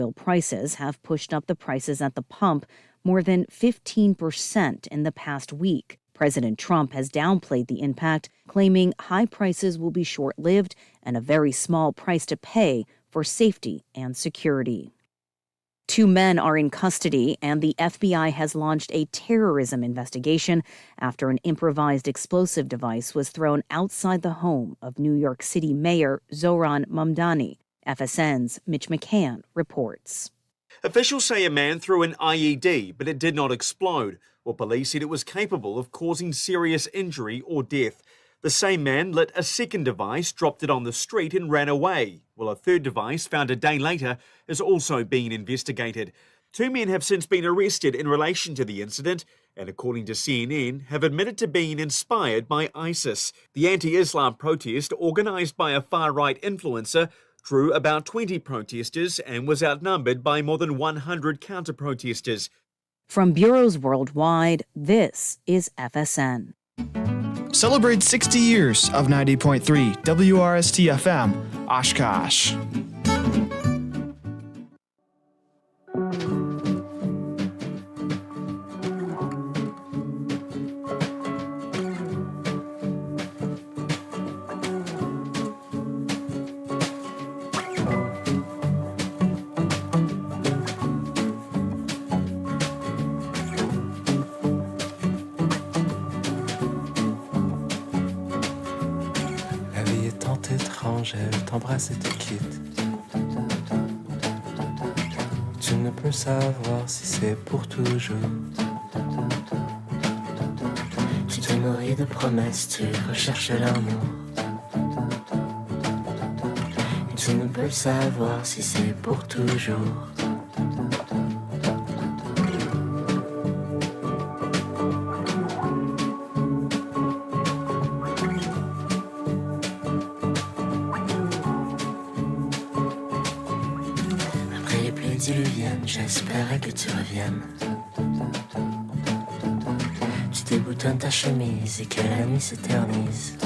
Oil prices have pushed up the prices at the pump more than 15% in the past week. President Trump has downplayed the impact, claiming high prices will be short-lived and a very small price to pay for safety and security. 2 men are in custody, and the FBI has launched a terrorism investigation after an improvised explosive device was thrown outside the home of New York City Mayor Zohran Mamdani. FSN's Mitch McCann reports. Officials say a man threw an IED, but it did not explode, while police said it was capable of causing serious injury or death. The same man lit a second device, dropped it on the street and ran away, while a third device, found a day later, is also being investigated. 2 men have since been arrested in relation to the incident and, according to CNN, have admitted to being inspired by ISIS. The anti-Islam protest, organised by a far-right influencer, drew about 20 protesters and was outnumbered by more than 100 counter-protesters. From bureaus worldwide, this is FSN. Celebrate 60 years of 90.3 WRST-FM, Oshkosh. Elle t'embrasse et te quitte. Tu ne peux savoir si c'est pour toujours. Tu te nourris de promesses, tu recherches l'amour. Tu ne peux savoir si c'est pour toujours. J'espérais que tu reviennes. Tu déboutonnes ta chemise et que la nuit s'éternise.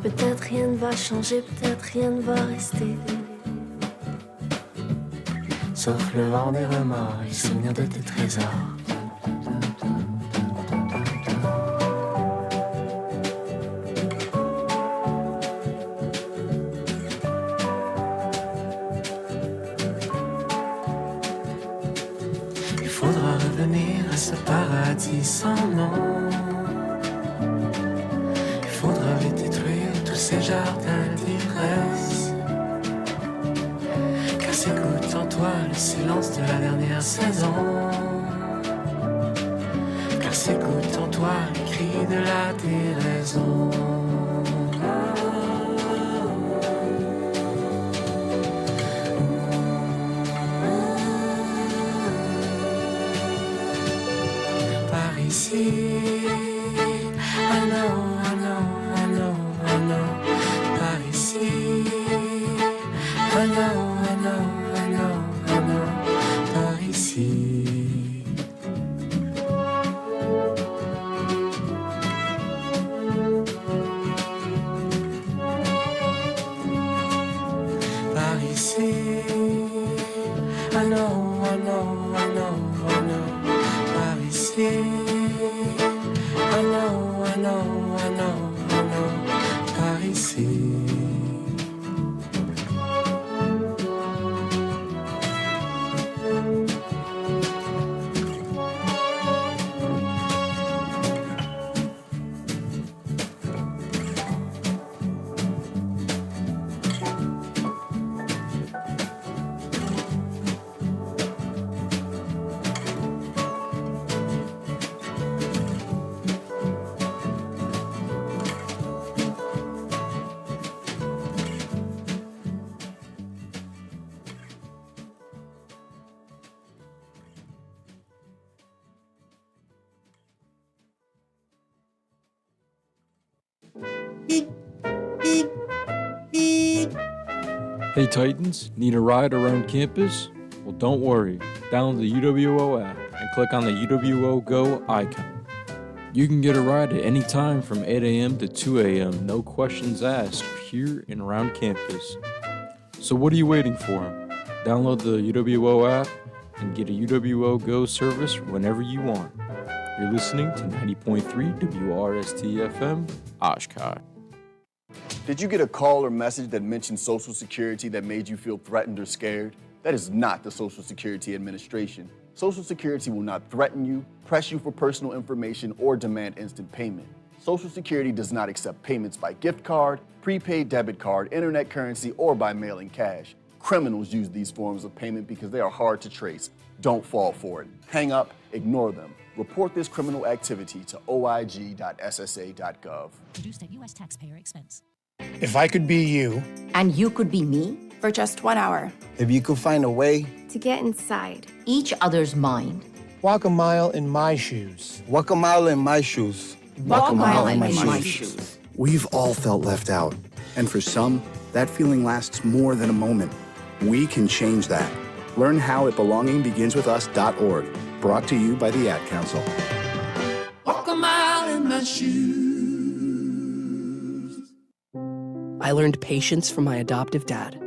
Peut-être rien ne va changer, peut-être rien ne va rester. Sauf le vent des remords et le souvenir de tes trésors. Sans nom, il faudra détruire tous ces jardins d'ivresse. Car s'écoute en toi le silence de la dernière saison. Car s'écoute en toi les cris de la déraison. Hey Titans, need a ride around campus? Well, don't worry. Download the UWO app and click on the UWO Go icon. You can get a ride at any time from 8 a.m. to 2 a.m., no questions asked, here and around campus. So what are you waiting for? Download the UWO app and get a UWO Go service whenever you want. You're listening to 90.3 WRST-FM, Oshkosh. Did you get a call or message that mentioned Social Security that made you feel threatened or scared? That is not the Social Security Administration. Social Security will not threaten you, press you for personal information, or demand instant payment. Social Security does not accept payments by gift card, prepaid debit card, internet currency, or by mailing cash. Criminals use these forms of payment because they are hard to trace. Don't fall for it. Hang up, ignore them. Report this criminal activity to oig.ssa.gov. Produced at U.S. taxpayer expense. If I could be you. And you could be me. For just 1 hour. If you could find a way to get inside each other's mind. Walk a mile in my shoes. Walk a mile in my shoes. Walk a mile in my shoes. We've all felt left out. And for some, that feeling lasts more than a moment. We can change that. Learn how at belongingbeginswithus.org. Brought to you by the Ad Council. Walk a mile in my shoes. I learned patience from my adoptive dad.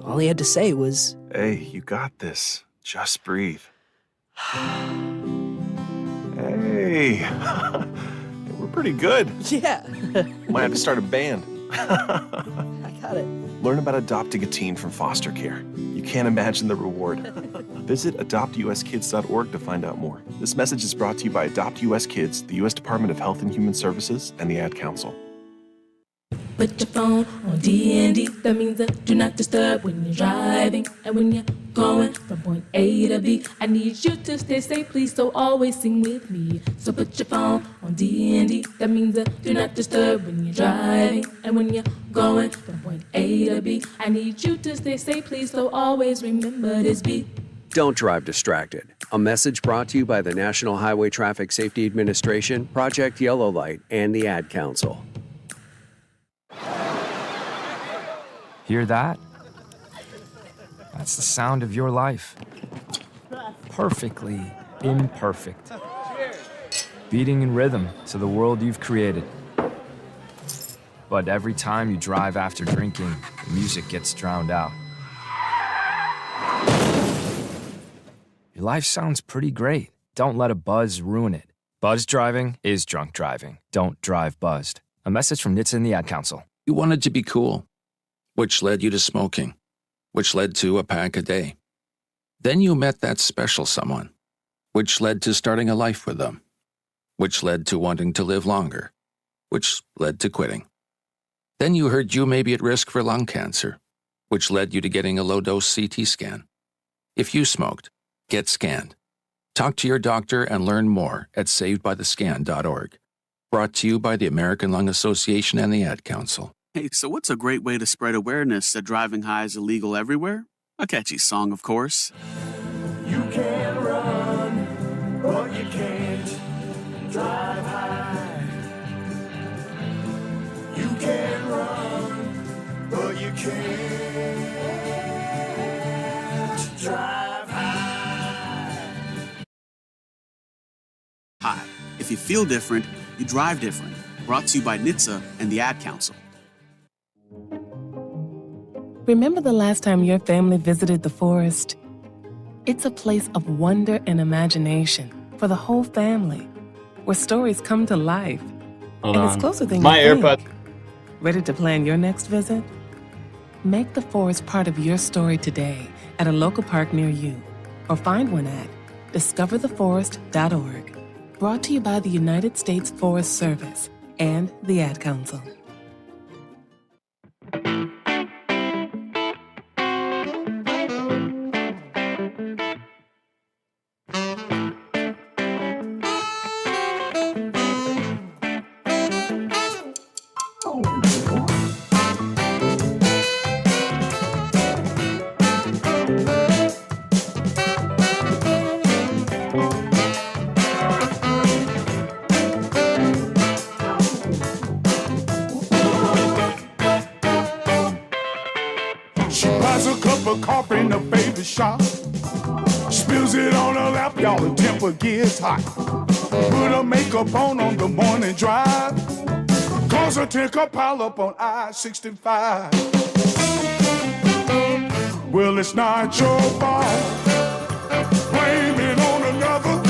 All he had to say was, "Hey, you got this. Just breathe." Hey, we're pretty good. Yeah. Might have to start a band. I got it. Learn about adopting a teen from foster care. You can't imagine the reward. Visit adoptuskids.org to find out more. This message is brought to you by Adopt US Kids, the U.S. Department of Health and Human Services, and the Ad Council. Put your phone on D&D. That means do not disturb when you're driving. And when you're going from point A to B, I need you to stay safe, please, so always sing with me. So put your phone on D&D. That means do not disturb when you're driving. And when you're going from point A to B, I need you to stay safe, please, so always remember this beat. Don't drive distracted. A message brought to you by the National Highway Traffic Safety Administration, Project Yellow Light, and the Ad Council. Hear that? That's the sound of your life. Perfectly imperfect. Beating in rhythm to the world you've created. But every time you drive after drinking, the music gets drowned out. Your life sounds pretty great. Don't let a buzz ruin it. Buzz driving is drunk driving. Don't drive buzzed. A message from NHTSA and the Ad Council. You wanted to be cool, which led you to smoking, which led to a pack a day. Then you met that special someone, which led to starting a life with them, which led to wanting to live longer, which led to quitting. Then you heard you may be at risk for lung cancer, which led you to getting a low-dose CT scan. If you smoked, get scanned. Talk to your doctor and learn more at savedbythescan.org. Brought to you by the American Lung Association and the Ad Council. Hey, so what's a great way to spread awareness that driving high is illegal everywhere? A catchy song, of course. You can run, but you can't drive high. You can run, but you can't drive high. Hi. If you feel different, you drive different. Brought to you by NHTSA and the Ad Council. Remember the last time your family visited the forest? It's a place of wonder and imagination for the whole family, where stories come to life. Hold and on. it's closer than My you think. AirPods. Ready to plan your next visit? Make the forest part of your story today at a local park near you, or find one at discovertheforest.org. Brought to you by the United States Forest Service and the Ad Council. Coffee in the baby shop. Spills it on her lap, y'all, the temper gets hot. Put her makeup on the morning drive. Cause her take a pile up on I-65. Well, it's not your fault. Blame it on another.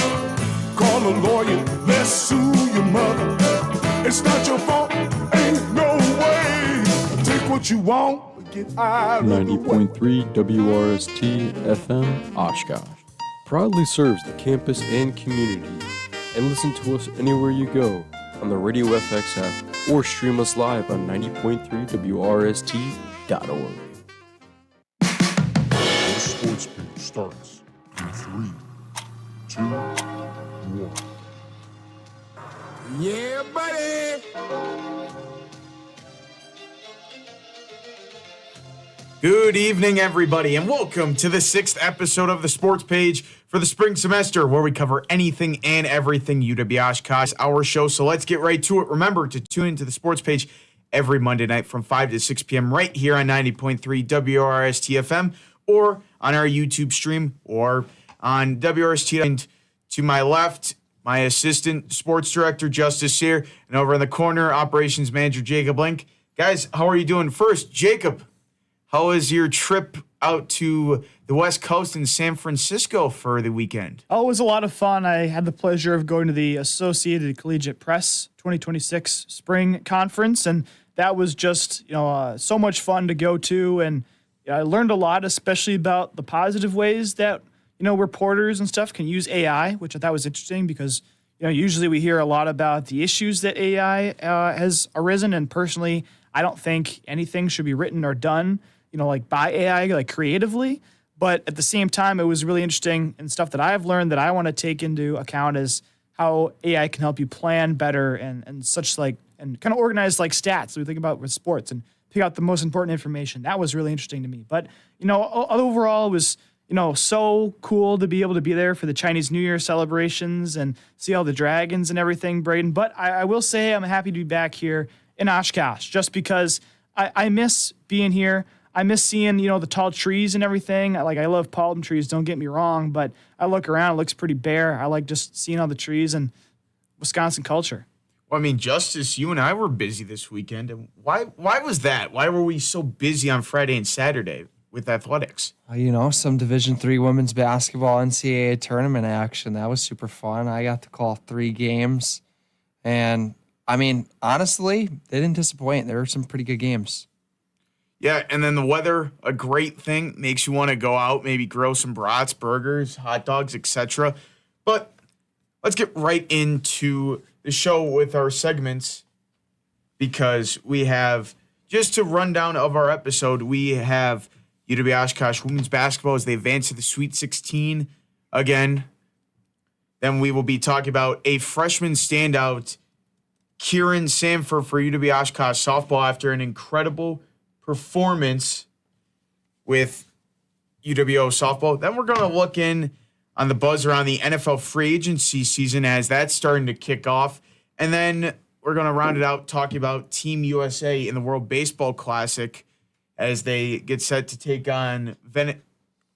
Call a lawyer, let's sue your mother. It's not your fault, ain't no way. Take what you want, but get out of the way. 90.3 WRST-FM Oshkosh proudly serves the campus and community. And listen to us anywhere you go on the Radio FX app or stream us live on 90.3 WRST.org. The sports page starts in 3, 2, 1. Yeah, buddy! Good evening, everybody, and welcome to the 6th episode of the Sports Page for the spring semester, where we cover anything and everything UW Oshkosh, our show. So let's get right to it. Remember to tune into the Sports Page every Monday night from 5 to 6 p.m. right here on 90.3 WRST-FM or on our YouTube stream or on WRST. And to my left, my assistant sports director, Justice Sear, and over in the corner, operations manager, Jacob Link. Guys, how are you doing? First, Jacob, how was your trip out to the West Coast in San Francisco for the weekend? Oh, it was a lot of fun. I had the pleasure of going to the Associated Collegiate Press 2026 Spring Conference, and that was just so much fun to go to. And I learned a lot, especially about the positive ways that reporters and stuff can use AI, which I thought was interesting because usually we hear a lot about the issues that AI has arisen, and personally, I don't think anything should be written or done by AI, creatively. But at the same time, it was really interesting and stuff that I've learned that I want to take into account is how AI can help you plan better and such and kind of organize stats. So we think about with sports and pick out the most important information. That was really interesting to me. But, overall, it was, so cool to be able to be there for the Chinese New Year celebrations and see all the dragons and everything, Braden. But I will say I'm happy to be back here in Oshkosh just because I miss being here. I miss seeing, the tall trees and everything. I love palm trees, don't get me wrong, but I look around, it looks pretty bare. I like just seeing all the trees and Wisconsin culture. Well, I mean, Justice, you and I were busy this weekend. And why was that? Why were we so busy on Friday and Saturday with athletics? Some Division III women's basketball NCAA tournament action. That was super fun. I got to call 3 games. And, honestly, they didn't disappoint. There were some pretty good games. Yeah, and then the weather, a great thing, makes you want to go out, maybe grill some brats, burgers, hot dogs, etc. But let's get right into the show with our segments because we have, just a rundown of our episode, we have UW Oshkosh women's basketball as they advance to the Sweet 16 again. Then we will be talking about a freshman standout, Kieran Sanford for UW Oshkosh softball after an incredible performance with UWO softball. Then we're going to look in on the buzz around the NFL free agency season as that's starting to kick off. And then we're going to round it out talking about Team USA in the World Baseball Classic as they get set to take on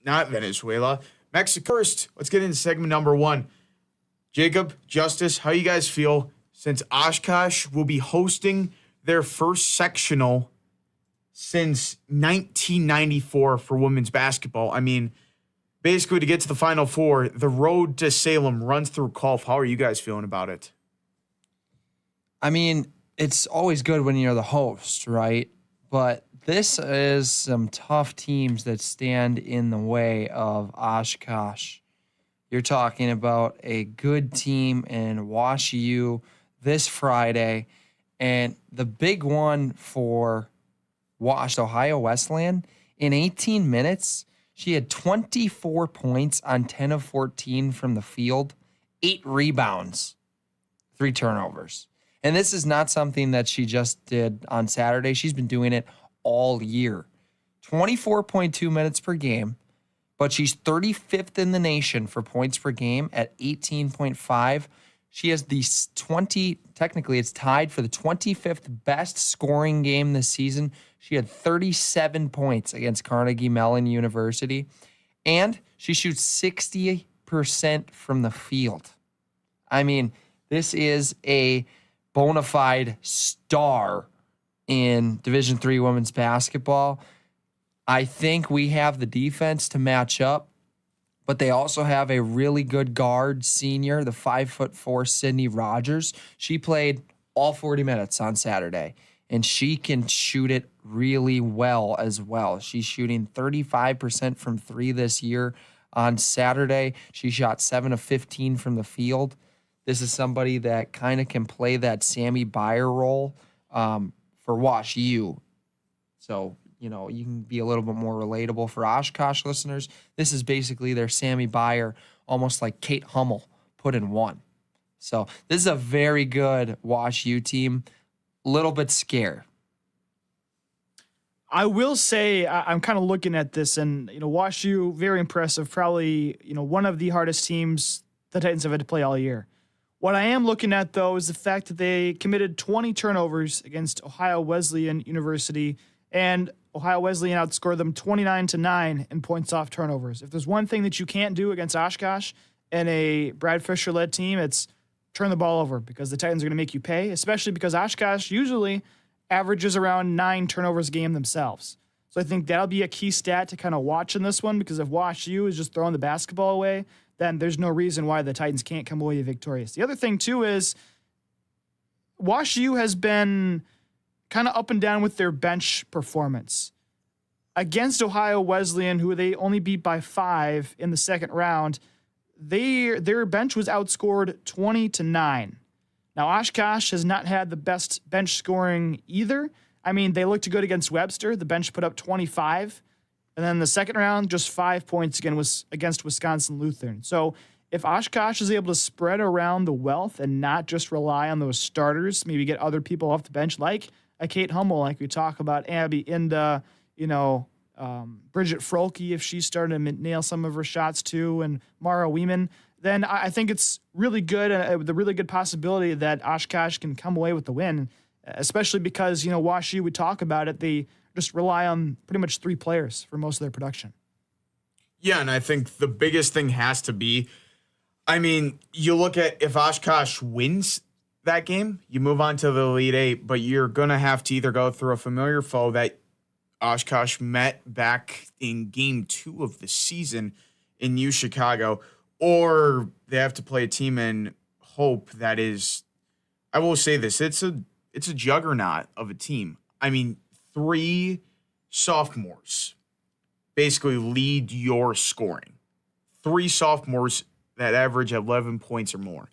Mexico. First, let's get into segment number 1. Jacob, Justice, how you guys feel since Oshkosh will be hosting their first sectional since 1994 for women's basketball? Basically to get to the Final Four, the road to Salem runs through Colf. How are you guys feeling about it? It's always good when you're the host, right? But this is some tough teams that stand in the way of Oshkosh. You're talking about a good team in Wash U this Friday, and the big one for Wash, Ohio Westland, in 18 minutes, she had 24 points on 10 of 14 from the field, 8 rebounds, 3 turnovers. And this is not something that she just did on Saturday. She's been doing it all year. 24.2 minutes per game, but she's 35th in the nation for points per game at 18.5. She has technically it's tied for the 25th best scoring game this season. She had 37 points against Carnegie Mellon University, and she shoots 60% from the field. This is a bona fide star in Division III women's basketball. I think we have the defense to match up, but they also have a really good guard senior, the 5'4" Sydney Rogers. She played all 40 minutes on Saturday, and she can shoot it really well as well. She's shooting 35% from three this year. On Saturday, she shot 7 of 15 from the field. This is somebody that kind of can play that Sammy Byer role for Wash U. So, you can be a little bit more relatable for Oshkosh listeners. This is basically their Sammy Byer, almost like Kate Hummel put in one. So this is a very good Wash U team. A little bit scared. I will say I'm kind of looking at this, and Wash U, very impressive. Probably one of the hardest teams the Titans have had to play all year. What I am looking at, though, is the fact that they committed 20 turnovers against Ohio Wesleyan University, and Ohio Wesleyan outscored them 29-9 in points off turnovers. If there's one thing that you can't do against Oshkosh and a Brad Fisher-led team, it's turn the ball over, because the Titans are going to make you pay, especially because Oshkosh usually averages around 9 turnovers a game themselves. So I think that'll be a key stat to kind of watch in this one, because if Wash U is just throwing the basketball away, then there's no reason why the Titans can't come away victorious. The other thing, too, is Wash U has been kind of up and down with their bench performance. Against Ohio Wesleyan, who they only beat by 5 in the second round, their bench was outscored 20-9. Now, Oshkosh has not had the best bench scoring either. I mean, they looked good against Webster. The bench put up 25. And then the second round, just 5 points again was against Wisconsin Lutheran. So if Oshkosh is able to spread around the wealth and not just rely on those starters, maybe get other people off the bench, like a Kate Hummel, like we talk about, Abby Inda, Bridget Frolke, if she's starting to nail some of her shots too, and Mara Weeman, then I think it's really good, the really good possibility that Oshkosh can come away with the win, especially because, Wash U, we talk about it, they just rely on pretty much 3 players for most of their production. Yeah, and I think the biggest thing has to be, you look at if Oshkosh wins that game, you move on to the Elite Eight, but you're going to have to either go through a familiar foe that Oshkosh met back in Game 2 of the season in U Chicago, or they have to play a team in Hope that is, I will say this, it's a juggernaut of a team. 3 sophomores basically lead your scoring. 3 sophomores that average 11 points or more.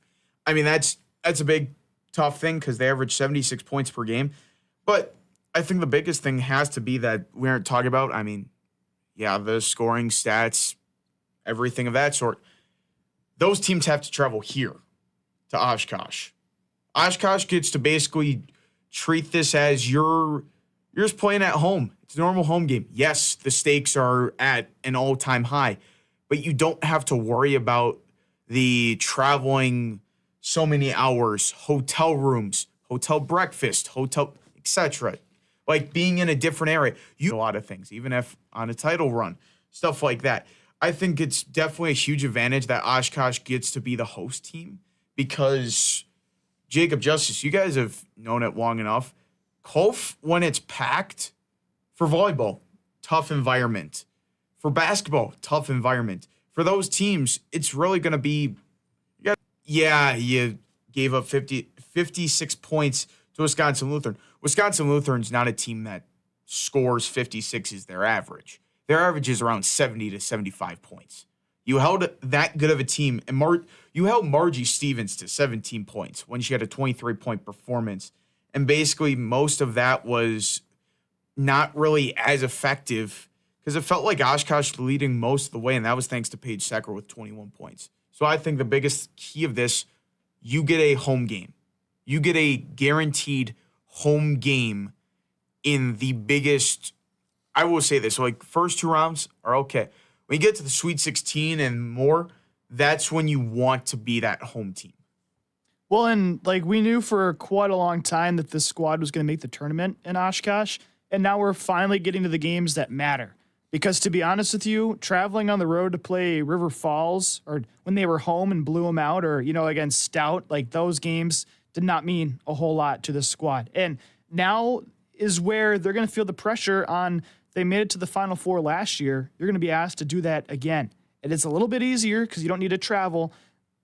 That's a big, tough thing because they average 76 points per game. But I think the biggest thing has to be that we aren't talking about, the scoring stats, everything of that sort. Those teams have to travel here to Oshkosh. Oshkosh gets to basically treat this as you're just playing at home. It's a normal home game. Yes, the stakes are at an all-time high, but you don't have to worry about the traveling so many hours, hotel rooms, hotel breakfast, hotel, etc. Like being in a different area. You do a lot of things, even if on a title run, stuff like that. I think it's definitely a huge advantage that Oshkosh gets to be the host team because, Jacob Justice, you guys have known it long enough. Kolf, when it's packed, for volleyball, tough environment. For basketball, tough environment. For those teams, it's really going to be, you gave up 56 points to Wisconsin Lutheran. Wisconsin Lutheran's not a team that scores 56 is their average. Their average is around 70 to 75 points. You held that good of a team, and you held Margie Stevens to 17 points when she had a 23-point performance. And basically, most of that was not really as effective because it felt like Oshkosh leading most of the way, and that was thanks to Paige Secker with 21 points. So I think the biggest key of this, you get a home game. You get a guaranteed home game in the biggest, I will say this, first 2 rounds are okay. When you get to the Sweet 16 and more, that's when you want to be that home team. Well, and we knew for quite a long time that this squad was going to make the tournament in Oshkosh, and now we're finally getting to the games that matter. Because to be honest with you, traveling on the road to play River Falls, or when they were home and blew them out, or against Stout, those games did not mean a whole lot to this squad. And now is where they're going to feel the pressure on they made it to the Final Four last year, you're going to be asked to do that again. And it's a little bit easier because you don't need to travel.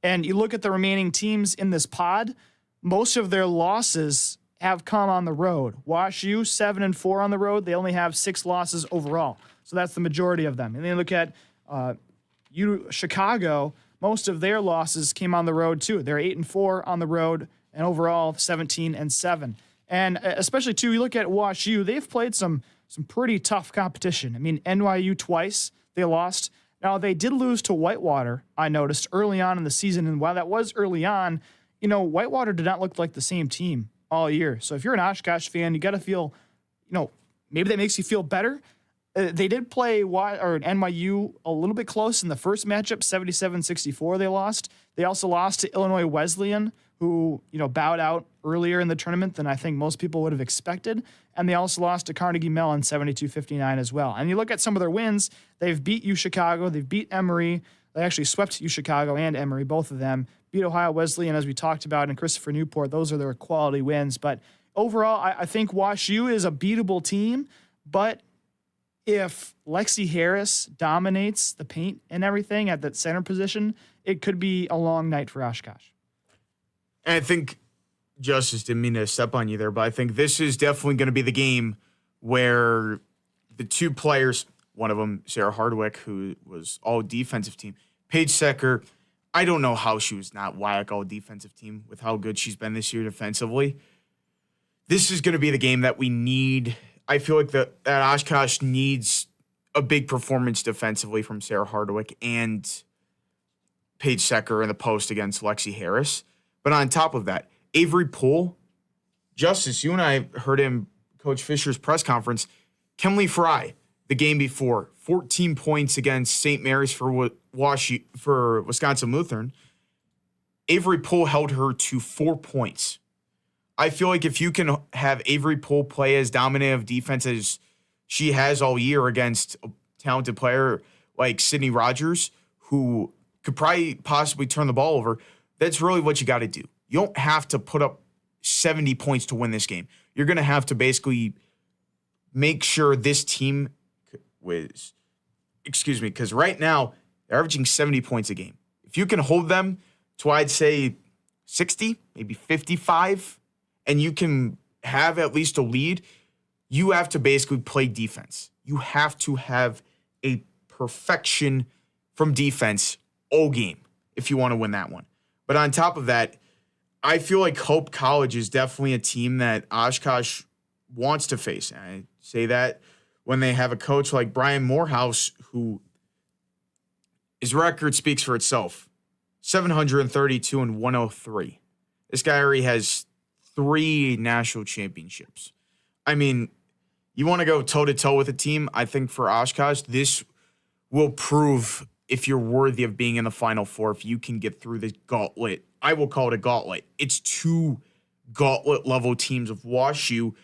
And you look at the remaining teams in this pod, most of their losses have come on the road. WashU, 7-4 on the road. They only have 6 losses overall. So that's the majority of them. And then you look at Chicago, most of their losses came on the road too. They're 8-4 on the road, and overall 17-7. And especially too, you look at WashU, they've played some pretty tough competition. I mean, NYU twice, they lost. Now, they did lose to Whitewater, I noticed, early on in the season. And while that was early on, Whitewater did not look like the same team all year. So if you're an Oshkosh fan, you got to feel, maybe that makes you feel better. They did play NYU a little bit close in the first matchup, 77-64 they lost. They also lost to Illinois Wesleyan, who, bowed out earlier in the tournament than I think most people would have expected. And they also lost to Carnegie Mellon 72-59 as well. And you look at some of their wins, they've beat UChicago, they've beat Emory. They actually swept UChicago and Emory, both of them. Beat Ohio Wesleyan, as we talked about, and Christopher Newport. Those are their quality wins. But overall, I think WashU is a beatable team. But if Lexi Harris dominates the paint and everything at that center position, it could be a long night for Oshkosh. And I think, Justice, didn't mean to step on you there, but I think this is definitely going to be the game where the two players, one of them, Sarah Hardwick, who was all defensive team, Paige Secker, I don't know how she was not WIAC all defensive team with how good she's been this year defensively. This is going to be the game that we need. I feel like that Oshkosh needs a big performance defensively from Sarah Hardwick and Paige Secker in the post against Lexi Harris. But on top of that, Avery Poole, Justice, you and I heard him, Coach Fisher's press conference. Kemley Fry, the game before, 14 points against St. Mary's for Wisconsin Lutheran. Avery Poole held her to 4 points. I feel like if you can have Avery Poole play as dominant of defense as she has all year against a talented player like Sydney Rogers, who could probably possibly turn the ball over, that's really what you got to do. You don't have to put up 70 points to win this game. You're going to have to basically make sure this team because right now they're averaging 70 points a game. If you can hold them to, I'd say, 60, maybe 55, and you can have at least a lead, you have to basically play defense. You have to have a perfection from defense all game if you want to win that one. But on top of that, I feel like Hope College is definitely a team that Oshkosh wants to face. And I say that when they have a coach like Brian Morehouse, who his record speaks for itself. 732-103. This guy already has 3 national championships. I mean, you want to go toe-to-toe with a team, I think for Oshkosh, this will prove if you're worthy of being in the Final Four, if you can get through this gauntlet. I will call it a gauntlet. It's 2 gauntlet-level teams of WashU.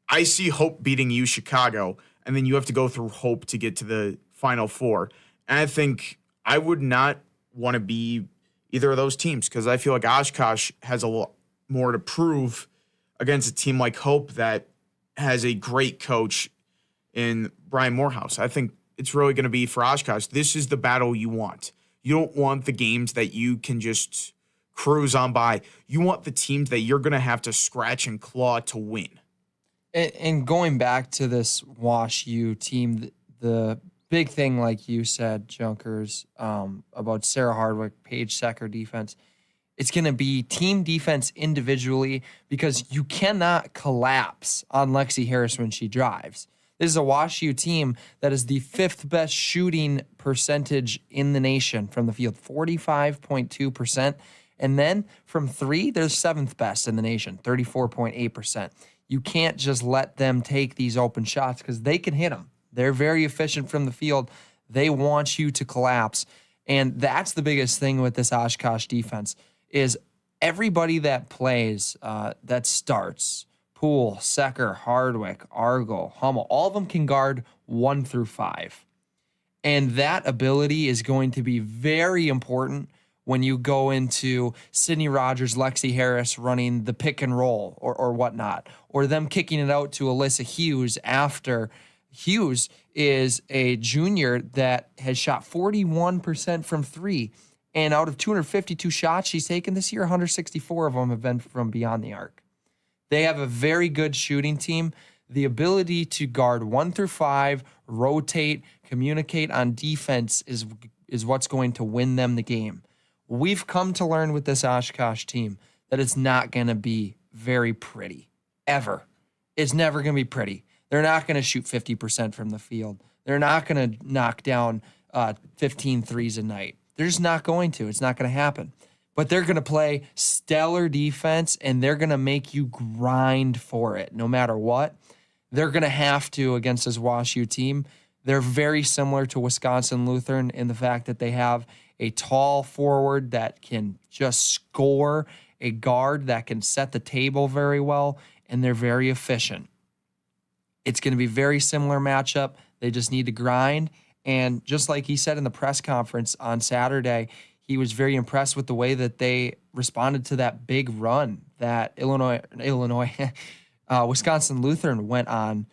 I see Hope beating UChicago, and then you have to go through Hope to get to the Final Four. And I think I would not want to be either of those teams because I feel like Oshkosh has a lot more to prove against a team like Hope that has a great coach in Brian Morehouse. I think it's really going to be for Oshkosh. This is the battle you want. You don't want the games that you can just cruise on by. You want the teams that you're going to have to scratch and claw to win. And going back to this WashU team, the big thing, like you said, Junkers, about Sarah Hardwick, Paige Secker defense, it's going to be team defense individually because you cannot collapse on Lexi Harris when she drives. This is a WashU team that is the 5th best shooting percentage in the nation from the field, 45.2%. And then from 3, they're 7th best in the nation, 34.8%. You can't just let them take these open shots because they can hit them. They're very efficient from the field. They want you to collapse. And that's the biggest thing with this Oshkosh defense is everybody that plays, that starts, Poole, Secker, Hardwick, Argo, Hummel, all of them can guard 1 through 5. And that ability is going to be very important when you go into Sydney Rogers, Lexi Harris running the pick and roll or whatnot, or them kicking it out to Alyssa Hughes after Hughes is a junior that has shot 41% from three. And out of 252 shots she's taken this year, 164 of them have been from beyond the arc. They have a very good shooting team. The ability to guard 1 through 5, rotate, communicate on defense is what's going to win them the game. We've come to learn with this Oshkosh team that it's not going to be very pretty, ever. It's never going to be pretty. They're not going to shoot 50% from the field. They're not going to knock down 15 threes a night. They're just not going to. It's not going to happen. But they're going to play stellar defense, and they're going to make you grind for it no matter what. They're going to have to against this WashU team. They're very similar to Wisconsin Lutheran in the fact that they have a tall forward that can just score, a guard that can set the table very well, and they're very efficient. It's going to be a very similar matchup. They just need to grind. And just like he said in the press conference on Saturday, he was very impressed with the way that they responded to that big run that Wisconsin Lutheran went on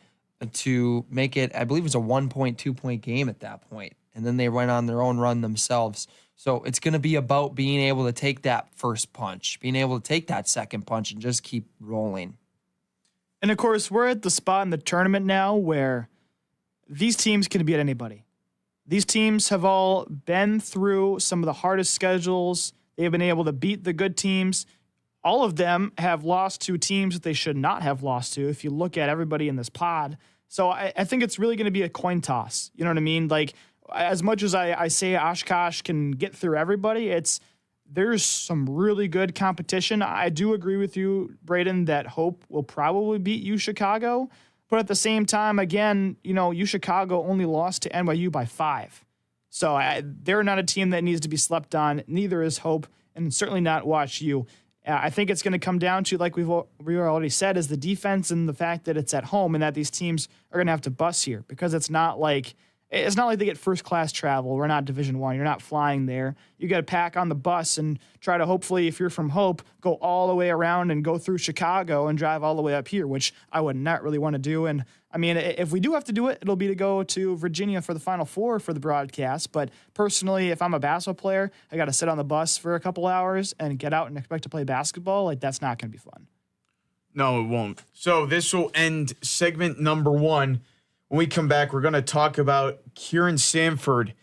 to make it, I believe it was a 1.2-point game at that point. And then they went on their own run themselves. So it's going to be about being able to take that first punch, being able to take that second punch and just keep rolling. And of course, we're at the spot in the tournament now where these teams can beat anybody. These teams have all been through some of the hardest schedules. They have been able to beat the good teams. All of them have lost to teams that they should not have lost to, if you look at everybody in this pod. So I think it's really going to be a coin toss. You know what I mean? Like, as much as I say Oshkosh can get through everybody, there's some really good competition. I do agree with you, Braden, that Hope will probably beat UChicago. But at the same time, again, UChicago only lost to NYU by 5. So they're not a team that needs to be slept on. Neither is Hope, and certainly not WashU. I think it's going to come down to, like we already said, is the defense and the fact that it's at home and that these teams are going to have to bust here, because it's not like they get first class travel. We're not Division I. You're not flying there. You got to pack on the bus and try to, hopefully, if you're from Hope, go all the way around and go through Chicago and drive all the way up here, which I would not really want to do. And I mean, if we do have to do it, it'll be to go to Virginia for the Final Four for the broadcast. But personally, if I'm a basketball player, I got to sit on the bus for a couple hours and get out and expect to play basketball. Like, that's not going to be fun. No, it won't. So this will end segment number 1. When we come back, we're going to talk about Kieran Sanford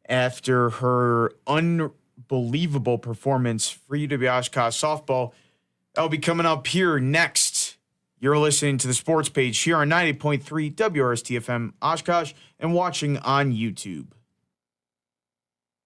after her unbelievable performance for UW Oshkosh softball. That'll be coming up here next. You're listening to the Sports Page here on 90.3 WRST-FM Oshkosh and watching on YouTube.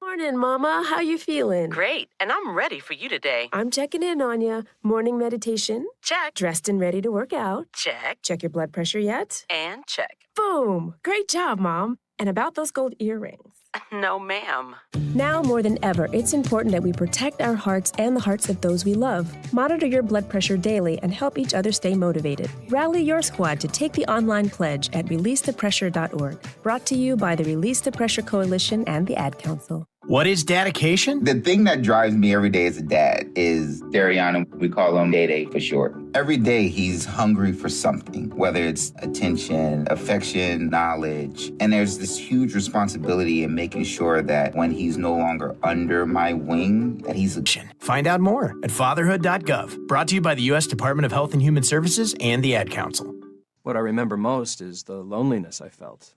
Morning, Mama. How you feeling? Great, and I'm ready for you today. I'm checking in on you. Morning meditation? Check. Dressed and ready to work out? Check. Check your blood pressure yet? And check. Boom! Great job, Mom. And about those gold earrings? No, ma'am. Now more than ever, it's important that we protect our hearts and the hearts of those we love. Monitor your blood pressure daily and help each other stay motivated. Rally your squad to take the online pledge at releasethepressure.org. Brought to you by the Release the Pressure Coalition and the Ad Council. What is dedication? The thing that drives me every day as a dad is Dariana. We call him Day for short. Every day he's hungry for something, whether it's attention, affection, knowledge. And there's this huge responsibility in making sure that when he's no longer under my wing, that he's Find out more at fatherhood.gov. Brought to you by the U.S. Department of Health and Human Services and the Ad Council. What I remember most is the loneliness I felt,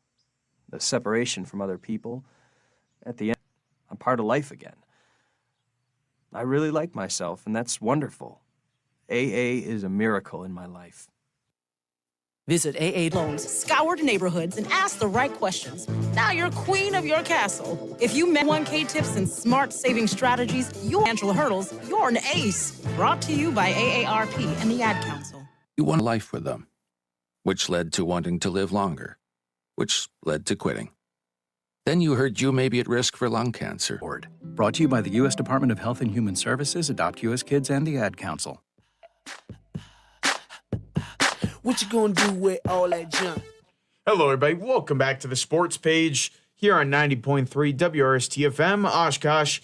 the separation from other people. At the end, I'm part of life again. I really like myself, and that's wonderful. AA is a miracle in my life. Visit AA Loans, scoured neighborhoods, and ask the right questions. Now you're queen of your castle. If you met 1K tips and smart saving strategies, your financial hurdles, you're an ace. Brought to you by AARP and the Ad Council. You want life with them, which led to wanting to live longer, which led to quitting. Then you heard you may be at risk for lung cancer. Brought to you by the U.S. Department of Health and Human Services, Adopt U.S. Kids, and the Ad Council. What you gonna do with all that junk? Hello, everybody. Welcome back to the Sports Page here on 90.3 WRST-FM Oshkosh.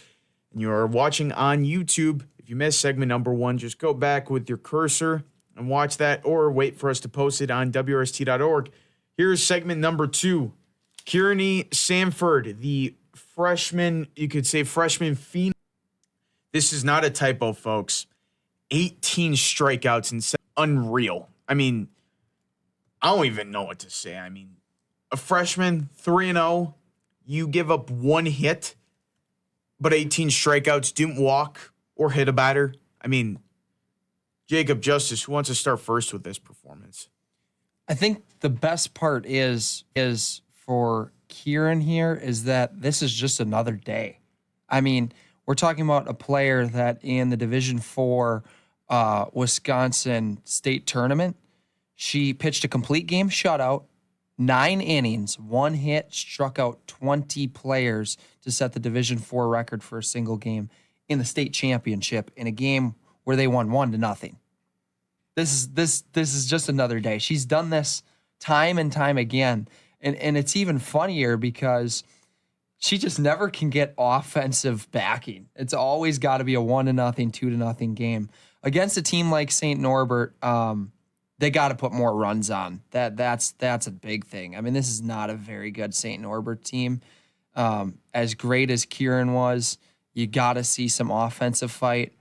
And you are watching on YouTube. If you missed segment number 1, just go back with your cursor and watch that, or wait for us to post it on WRST.org. Here's segment number 2. Kieran Sanford, the freshman, you could say freshman phenom. This is not a typo, folks. 18 strikeouts and unreal. I mean, I don't even know what to say. I mean, a freshman, 3-0, you give up 1 hit, but 18 strikeouts, didn't walk or hit a batter. I mean, Jacob Justice, who wants to start first with this performance? I think the best part is for Kieran here is that this is just another day. I mean, we're talking about a player that in the Division IV Wisconsin state tournament, she pitched a complete game shutout, 9 innings, 1 hit, struck out 20 players to set the Division IV record for a single game in the state championship in a game where they won 1-0. This is just another day. She's done this time and time again. And it's even funnier because she just never can get offensive backing. It's always got to be a 1-0, 2-0 game. Against a team like St. Norbert, they got to put more runs on. That's a big thing. I mean, this is not a very good St. Norbert team. As great as Kieran was, you got to see some offensive fight.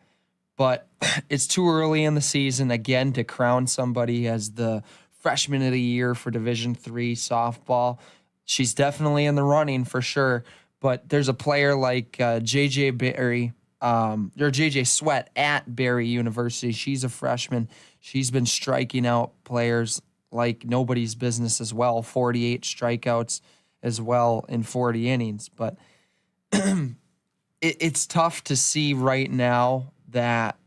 But it's too early in the season, again, to crown somebody as the freshman of the year for Division III softball. She's definitely in the running for sure. But there's a player like JJ Berry, or JJ Sweat at Berry University. She's a freshman. She's been striking out players like nobody's business as well. 48 strikeouts as well in 40 innings. But it's tough to see right now that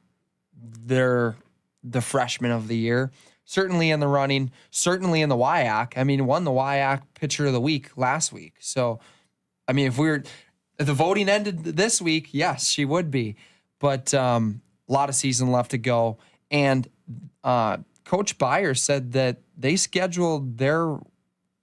they're the freshman of the year. Certainly in the running, certainly in the WIAC. I mean, won the WIAC Pitcher of the Week last week. So, I mean, if the voting ended this week, yes, she would be. But a lot of season left to go. And Coach Byers said that they scheduled their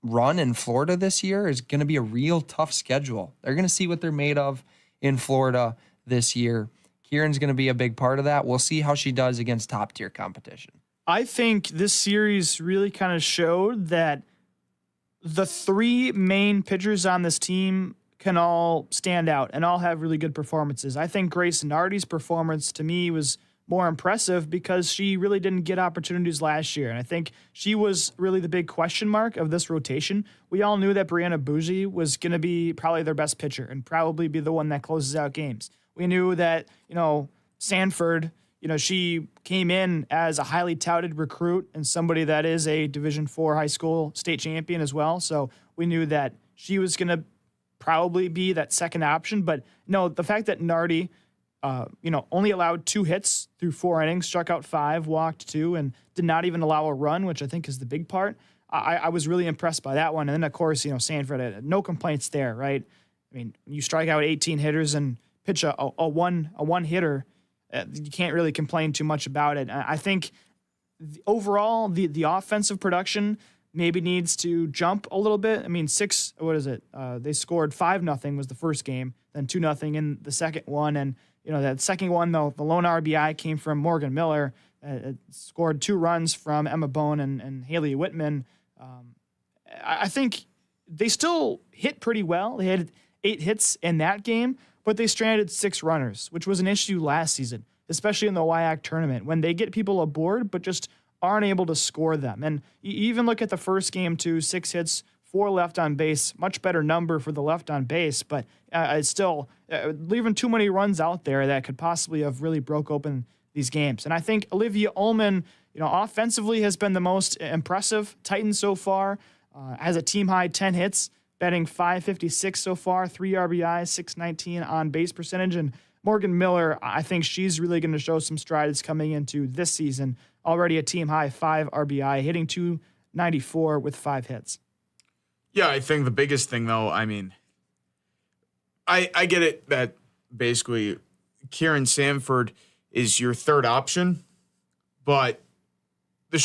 run in Florida this year is going to be a real tough schedule. They're going to see what they're made of in Florida this year. Kieran's going to be a big part of that. We'll see how she does against top-tier competition. I think this series really kind of showed that the 3 main pitchers on this team can all stand out and all have really good performances. I think Grace Nardi's performance to me was more impressive because she really didn't get opportunities last year. And I think she was really the big question mark of this rotation. We all knew that Brianna Bougie was going to be probably their best pitcher and probably be the one that closes out games. We knew that, Sanford, she came in as a highly touted recruit and somebody that is a Division IV high school state champion as well. So we knew that she was going to probably be that second option. But no, the fact that Nardi, only allowed 2 hits through 4 innings, struck out 5, walked 2, and did not even allow a run, which I think is the big part. I was really impressed by that one. And then, of course, Sanford had no complaints there, right? I mean, you strike out 18 hitters and pitch a one hitter, you can't really complain too much about it. I think overall the offensive production maybe needs to jump a little bit. I mean, they scored 5-0 was the first game, then 2-0 in the second one. And, that second one, though, the lone RBI came from Morgan Miller, scored 2 runs from Emma Bone and Haley Whitman. I think they still hit pretty well. They had 8 hits in that game, but they stranded 6 runners, which was an issue last season, especially in the WIAC tournament, when they get people aboard but just aren't able to score them. And you even look at the first game, too, 6 hits, 4 left on base, much better number for the left on base, but it's still leaving too many runs out there that could possibly have really broke open these games. And I think Olivia Ullman, offensively has been the most impressive Titan so far, has a team-high 10 hits, batting .556 so far, 3 RBIs, .619 on base percentage. And Morgan Miller, I think she's really going to show some strides coming into this season. Already a team-high 5 RBI, hitting .294 with 5 hits. Yeah, I think the biggest thing, though, I mean, I get it that basically Kieran Sanford is your third option, but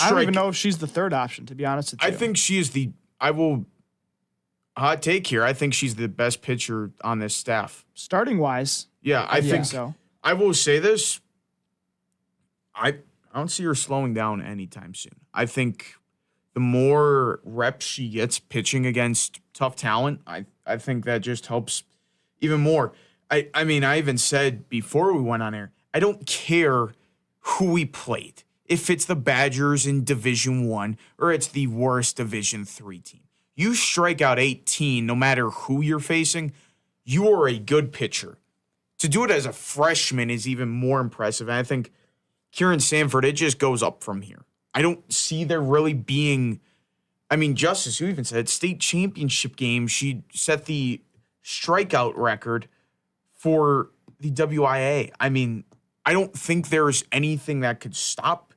I don't even know if she's the third option, to be honest with you. I think she is hot take here. I think she's the best pitcher on this staff. Starting wise. Yeah, I think so. I will say this. I don't see her slowing down anytime soon. I think the more reps she gets pitching against tough talent, I think that just helps even more. I mean, I even said before we went on air, I don't care who we played. If it's the Badgers in Division I or it's the worst Division III team. You strike out 18 no matter who you're facing, you are a good pitcher. To do it as a freshman is even more impressive. And I think Kieran Sanford, it just goes up from here. I don't see there really being, I mean, Justice, you even said state championship game, she set the strikeout record for the WIA. I mean, I don't think there's anything that could stop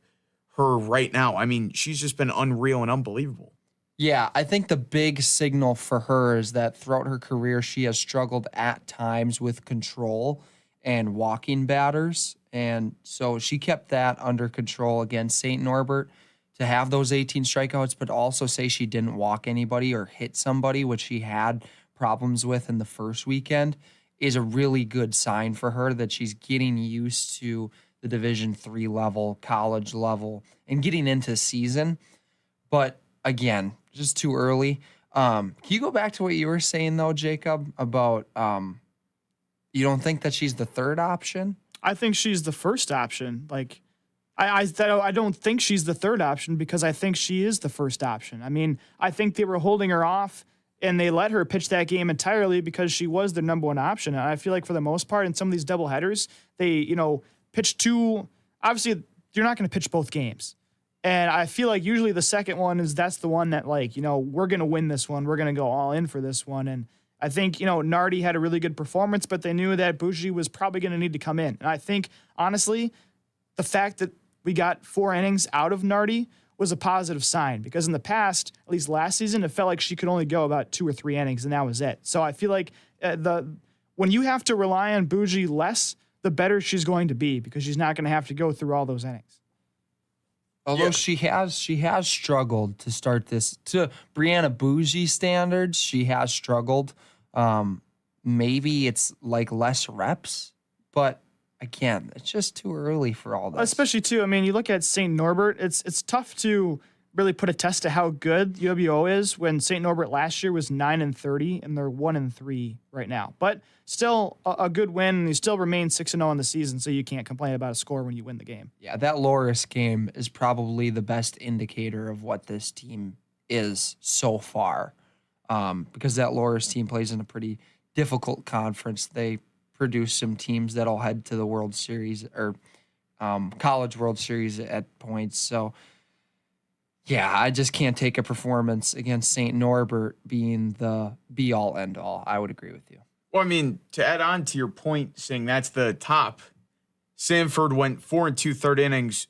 her right now. I mean, she's just been unreal and unbelievable. Yeah, I think the big signal for her is that throughout her career, she has struggled at times with control and walking batters. And so she kept that under control against St. Norbert to have those 18 strikeouts, but also say she didn't walk anybody or hit somebody, which she had problems with in the first weekend, is a really good sign for her that she's getting used to the Division III level, college level, and getting into season. But again, just too early. Can you go back to what you were saying, though, Jacob, about you don't think that she's the third option? I think she's the first option. Like, I don't think she's the third option because I think she is the first option. I mean, I think they were holding her off and they let her pitch that game entirely because she was the number one option. And I feel like for the most part in some of these doubleheaders, they, pitch two. Obviously, you're not going to pitch both games. And I feel like usually the second one that's the one that, like, we're going to win this one. We're going to go all in for this one. And I think, Nardi had a really good performance, but they knew that Bougie was probably going to need to come in. And I think, honestly, the fact that we got 4 innings out of Nardi was a positive sign because in the past, at least last season, it felt like she could only go about 2 or 3 innings and that was it. So I feel like when you have to rely on Bougie less, the better she's going to be because she's not going to have to go through all those innings. Although she has struggled to start this to Brianna Bougie standards, she has struggled. Maybe it's like less reps, but again, it's just too early for all this. Especially too, I mean, you look at St. Norbert, it's tough to really put a test to how good UWO is when St. Norbert last year was 9-30 and they're 1-3 right now. But still a good win, and you still remain 6-0 in the season, so you can't complain about a score when you win the game. Yeah, that Loris game is probably the best indicator of what this team is so far, because that Loris team plays in a pretty difficult conference. They produce some teams that'll head to the World Series or College World Series at points. So, yeah, I just can't take a performance against St. Norbert being the be-all, end-all. I would agree with you. Well, I mean, to add on to your point, saying that's the top, Sanford went 4 2/3 innings,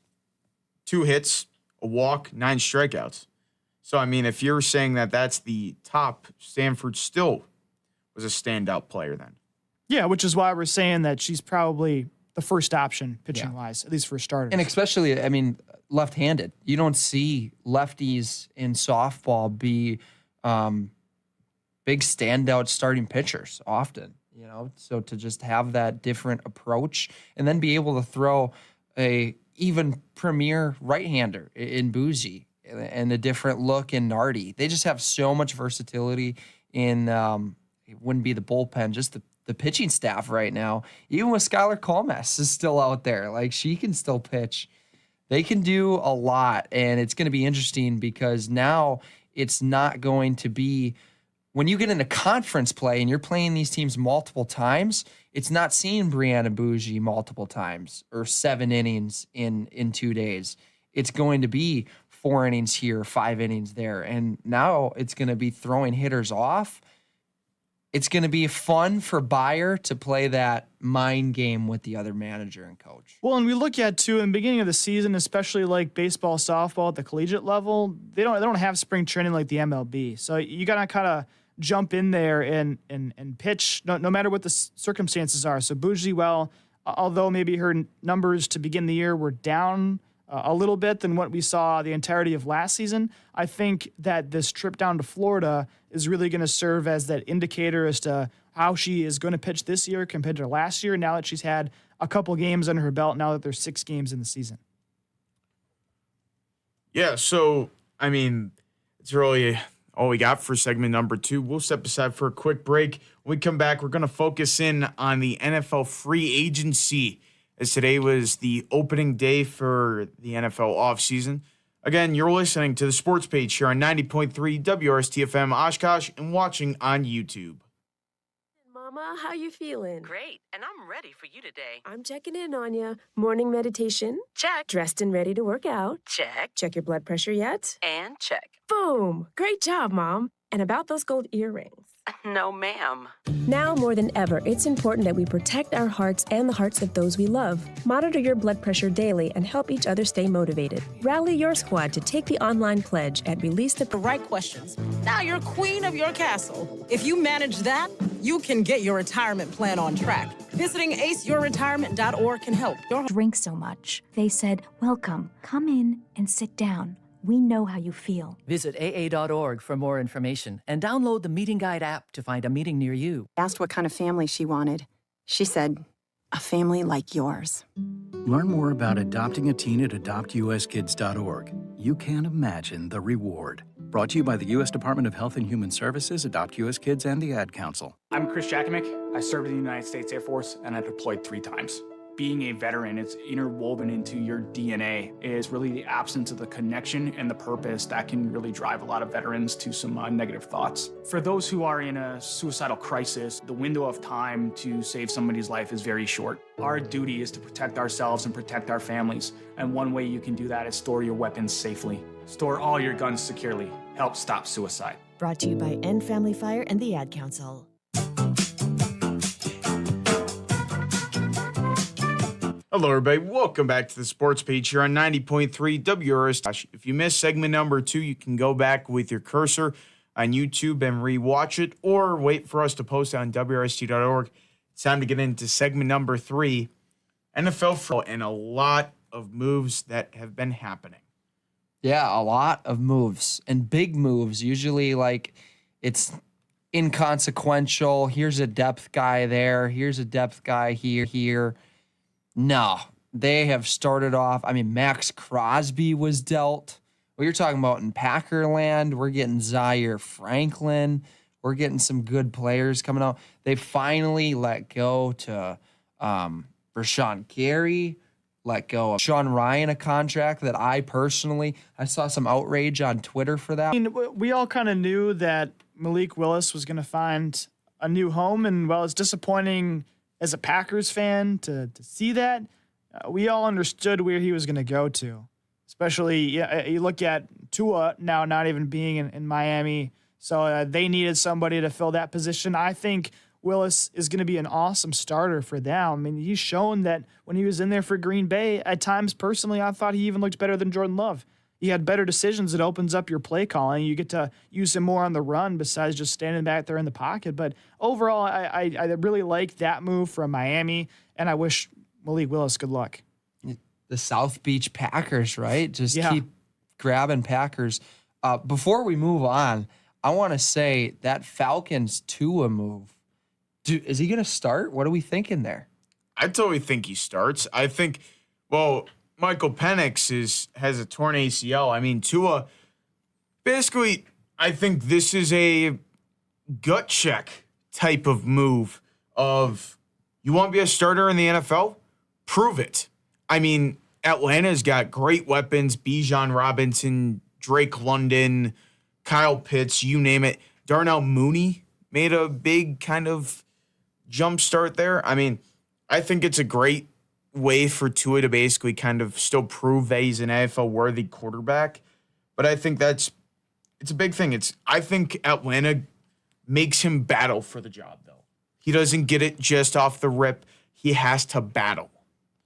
2 hits, a walk, 9 strikeouts. So, I mean, if you're saying that that's the top, Sanford still was a standout player then. Yeah, which is why we're saying that she's probably the first option pitching-wise, at least for starters. And especially, I mean, left-handed. You don't see lefties in softball be big standout starting pitchers often, So to just have that different approach and then be able to throw a even premier right-hander in Bougie and a different look in Nardi. They just have so much versatility in it wouldn't be the bullpen, just the pitching staff right now. Even with Skylar Colmes is still out there. Like, she can still pitch. They can do a lot, and it's going to be interesting because now it's not going to be when you get into conference play and you're playing these teams multiple times, it's not seeing Brianna Bougie multiple times or 7 innings in 2 days. It's going to be 4 innings here, 5 innings there. And now it's going to be throwing hitters off. It's going to be fun for Bayer to play that mind game with the other manager and coach. Well, and we look at, too, in the beginning of the season, especially like baseball, softball at the collegiate level, they don't have spring training like the MLB. So you got to kind of jump in there and pitch no matter what the circumstances are. So Bougie, although maybe her numbers to begin the year were down a little bit than what we saw the entirety of last season, I think that this trip down to Florida is really going to serve as that indicator as to how she is going to pitch this year compared to last year, now that she's had a couple games under her belt, now that there's 6 games in the season. Yeah, so, I mean, It's really all we got for segment number 2. We'll step aside for a quick break. When we come back, we're going to focus in on the NFL free agency, as today was the opening day for the NFL offseason. Again, you're listening to the sports page here on 90.3 WRST-FM Oshkosh and watching on YouTube. Mama, how you feeling? Great, and I'm ready for you today. I'm checking in on you. Morning meditation? Check. Dressed and ready to work out? Check. Check your blood pressure yet? And check. Boom! Great job, Mom. And about those gold earrings? No, ma'am. Now more than ever, it's important that we protect our hearts and the hearts of those we love. Monitor your blood pressure daily and help each other stay motivated. Rally your squad to take the online pledge at Release the right questions. Now you're queen of your castle. If you manage that, you can get your retirement plan on track. Visiting aceyourretirement.org can help. Drink so much. They said, welcome, come in and sit down. We know how you feel. Visit AA.org for more information and download the Meeting Guide app to find a meeting near you. Asked what kind of family she wanted. She said, a family like yours. Learn more about adopting a teen at adoptuskids.org. You can't imagine the reward. Brought to you by the U.S. Department of Health and Human Services, Adopt U.S. Kids, and the Ad Council. I'm Chris Jakimick. I served in the United States Air Force, and I deployed 3 times. Being a veteran, it's interwoven into your DNA, is really the absence of the connection and the purpose that can really drive a lot of veterans to some negative thoughts. For those who are in a suicidal crisis, the window of time to save somebody's life is very short. Our duty is to protect ourselves and protect our families, and one way you can do that is store your weapons safely. Store all your guns securely. Help stop suicide. Brought to you by End Family Fire and the Ad Council. Hello, everybody. Welcome back to the sports page here on 90.3 WRST. If you missed segment number 2, you can go back with your cursor on YouTube and rewatch it, or wait for us to post it on WRST.org. It's time to get into segment number 3, NFL football, and a lot of moves that have been happening. Yeah, a lot of moves and big moves. Usually, like, it's inconsequential. Here's a depth guy there. Here's a depth guy here. No, they have started off. I mean, Max Crosby was dealt. What you're talking about in Packerland, we're getting Zaire Franklin. We're getting some good players coming out. They finally let go to Rashawn Gary, let go of Sean Ryan, a contract that I saw some outrage on Twitter for that. I mean, we all kind of knew that Malik Willis was going to find a new home, and while it's disappointing as a Packers fan to see that, we all understood where he was going to go to. Especially, you look at Tua now not even being in Miami, so they needed somebody to fill that position. I think Willis is going to be an awesome starter for them. I mean, he's shown that when he was in there for Green Bay, at times, personally, I thought he even looked better than Jordan Love. He had better decisions. It opens up your play calling. You get to use him more on the run besides just standing back there in the pocket. But overall, I really like that move from Miami, and I wish Malik Willis good luck. The South Beach Packers, right? Just keep grabbing Packers. Before we move on, I want to say that Falcons Tua move. Is he going to start? What are we thinking there? I totally think he starts. I think, Michael Penix has a torn ACL. I mean, Tua, basically, I think this is a gut check type of move of, you want to be a starter in the NFL? Prove it. I mean, Atlanta's got great weapons, Bijan Robinson, Drake London, Kyle Pitts, you name it. Darnell Mooney made a big kind of jump start there. I mean, I think it's a great way for Tua to basically kind of still prove that he's an NFL-worthy quarterback. But I think it's a big thing. I think Atlanta makes him battle for the job, though. He doesn't get it just off the rip. He has to battle.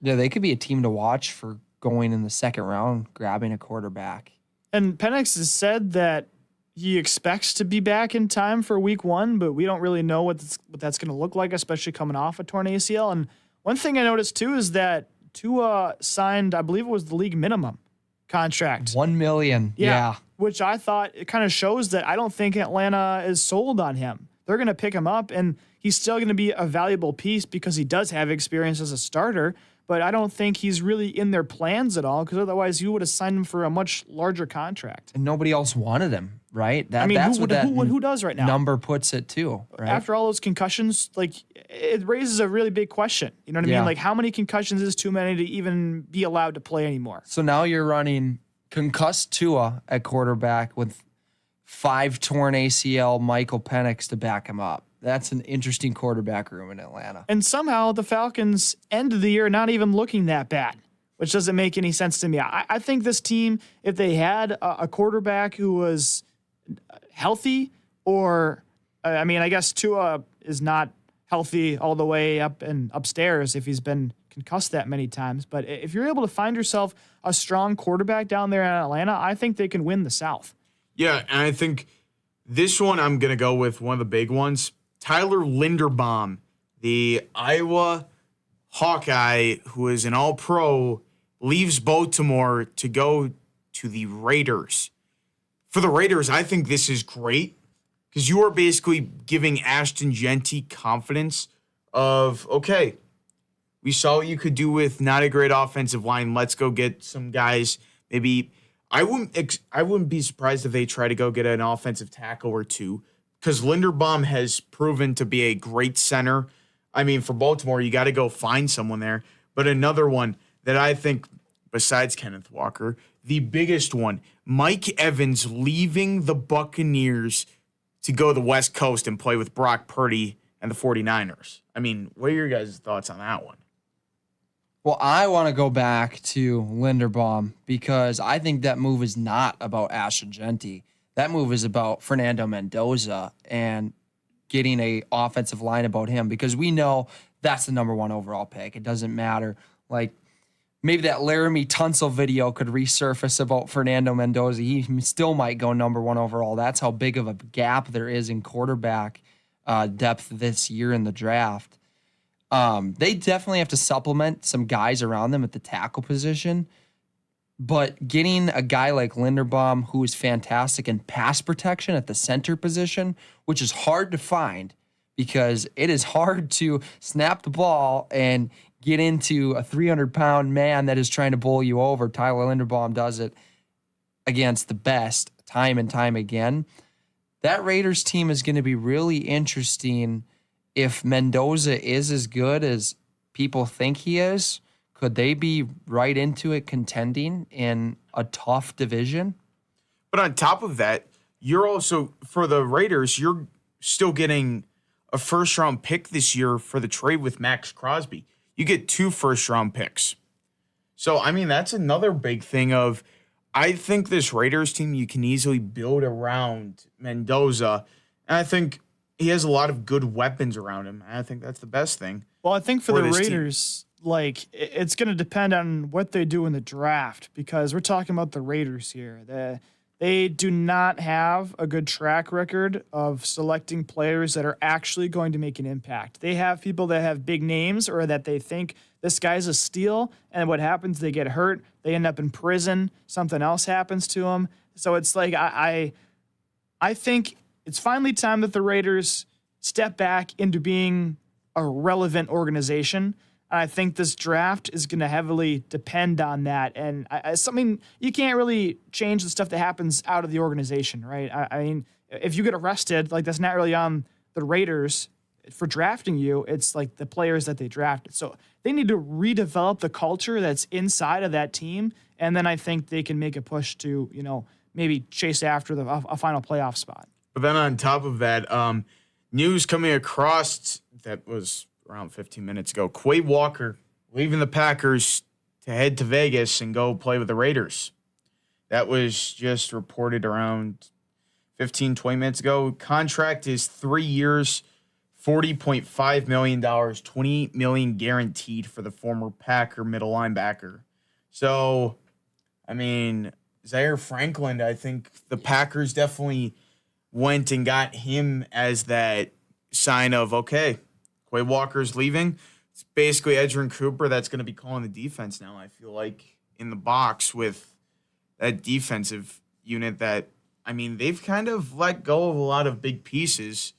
Yeah, they could be a team to watch for going in the second round, grabbing a quarterback. And Penix has said that he expects to be back in time for week 1, but we don't really know what that's going to look like, especially coming off a torn ACL. And one thing I noticed, too, is that Tua signed, I believe it was the league minimum contract. $1 million. Yeah. Which I thought it kind of shows that I don't think Atlanta is sold on him. They're going to pick him up, and he's still going to be a valuable piece because he does have experience as a starter. but I don't think he's really in their plans at all, because otherwise you would have signed him for a much larger contract. And nobody else wanted him, right? Who does right now? Number puts it too, right? After all those concussions, like, it raises a really big question. You know what I mean? Like, how many concussions is too many to even be allowed to play anymore? So now you're running concussed Tua at quarterback with 5 torn ACL Michael Penix to back him up. That's an interesting quarterback room in Atlanta. And somehow the Falcons end the year not even looking that bad, which doesn't make any sense to me. I think this team, if they had a quarterback who was healthy, or, I guess Tua is not healthy all the way up and upstairs if he's been concussed that many times. But if you're able to find yourself a strong quarterback down there in Atlanta, I think they can win the South. Yeah, and I think this one I'm going to go with one of the big ones. Tyler Linderbaum, the Iowa Hawkeye, who is an all-pro, leaves Baltimore to go to the Raiders. For the Raiders, I think this is great because you are basically giving Ashton Genty confidence of, okay, we saw what you could do with not a great offensive line. Let's go get some guys. Maybe I wouldn't be surprised if they try to go get an offensive tackle or two, because Linderbaum has proven to be a great center. I mean, for Baltimore, you got to go find someone there. But another one that I think, besides Kenneth Walker, the biggest one, Mike Evans leaving the Buccaneers to go to the West Coast and play with Brock Purdy and the 49ers. I mean, what are your guys' thoughts on that one? Well, I want to go back to Linderbaum because I think that move is not about Ashton Genty. That move is about Fernando Mendoza and getting a offensive line about him, because we know that's the number 1 overall pick. It doesn't matter. Like, maybe that Laramie Tunsil video could resurface about Fernando Mendoza. He still might go number 1 overall. That's how big of a gap there is in quarterback depth this year in the draft. They definitely have to supplement some guys around them at the tackle position. But getting a guy like Linderbaum, who is fantastic in pass protection at the center position, which is hard to find because it is hard to snap the ball and get into a 300-pound man that is trying to bowl you over. Tyler Linderbaum does it against the best time and time again. That Raiders team is going to be really interesting. If Mendoza is as good as people think he is, could they be right into it contending in a tough division? But on top of that, you're also, for the Raiders, you're still getting a first-round pick this year for the trade with Max Crosby. You get 2 first-round picks. So, I mean, that's another big thing of, I think this Raiders team, you can easily build around Mendoza. And I think he has a lot of good weapons around him. And I think that's the best thing. Well, I think for the Raiders, like, it's going to depend on what they do in the draft, because we're talking about the Raiders here. They do not have a good track record of selecting players that are actually going to make an impact. They have people that have big names or that they think this guy's a steal, and what happens, they get hurt, they end up in prison, something else happens to them. So it's like I think it's finally time that the Raiders step back into being a relevant organization. I think this draft is going to heavily depend on that. And something you can't really change the stuff that happens out of the organization, right? I mean, if you get arrested, like, that's not really on the Raiders for drafting you. It's like the players that they drafted. So they need to redevelop the culture that's inside of that team. And then I think they can make a push to, maybe chase after a final playoff spot. But then on top of that, news coming across that was around 15 minutes ago, Quay Walker leaving the Packers to head to Vegas and go play with the Raiders. That was just reported around 15, 20 minutes ago. Contract is 3 years, $40.5 million, $28 million guaranteed for the former Packer middle linebacker. So, I mean, Zaire Franklin, I think the Packers definitely went and got him as that sign of, okay, Quay Walker's leaving. It's basically Edgerrin Cooper that's going to be calling the defense now, I feel like, in the box with that defensive unit that, I mean, they've kind of let go of a lot of big pieces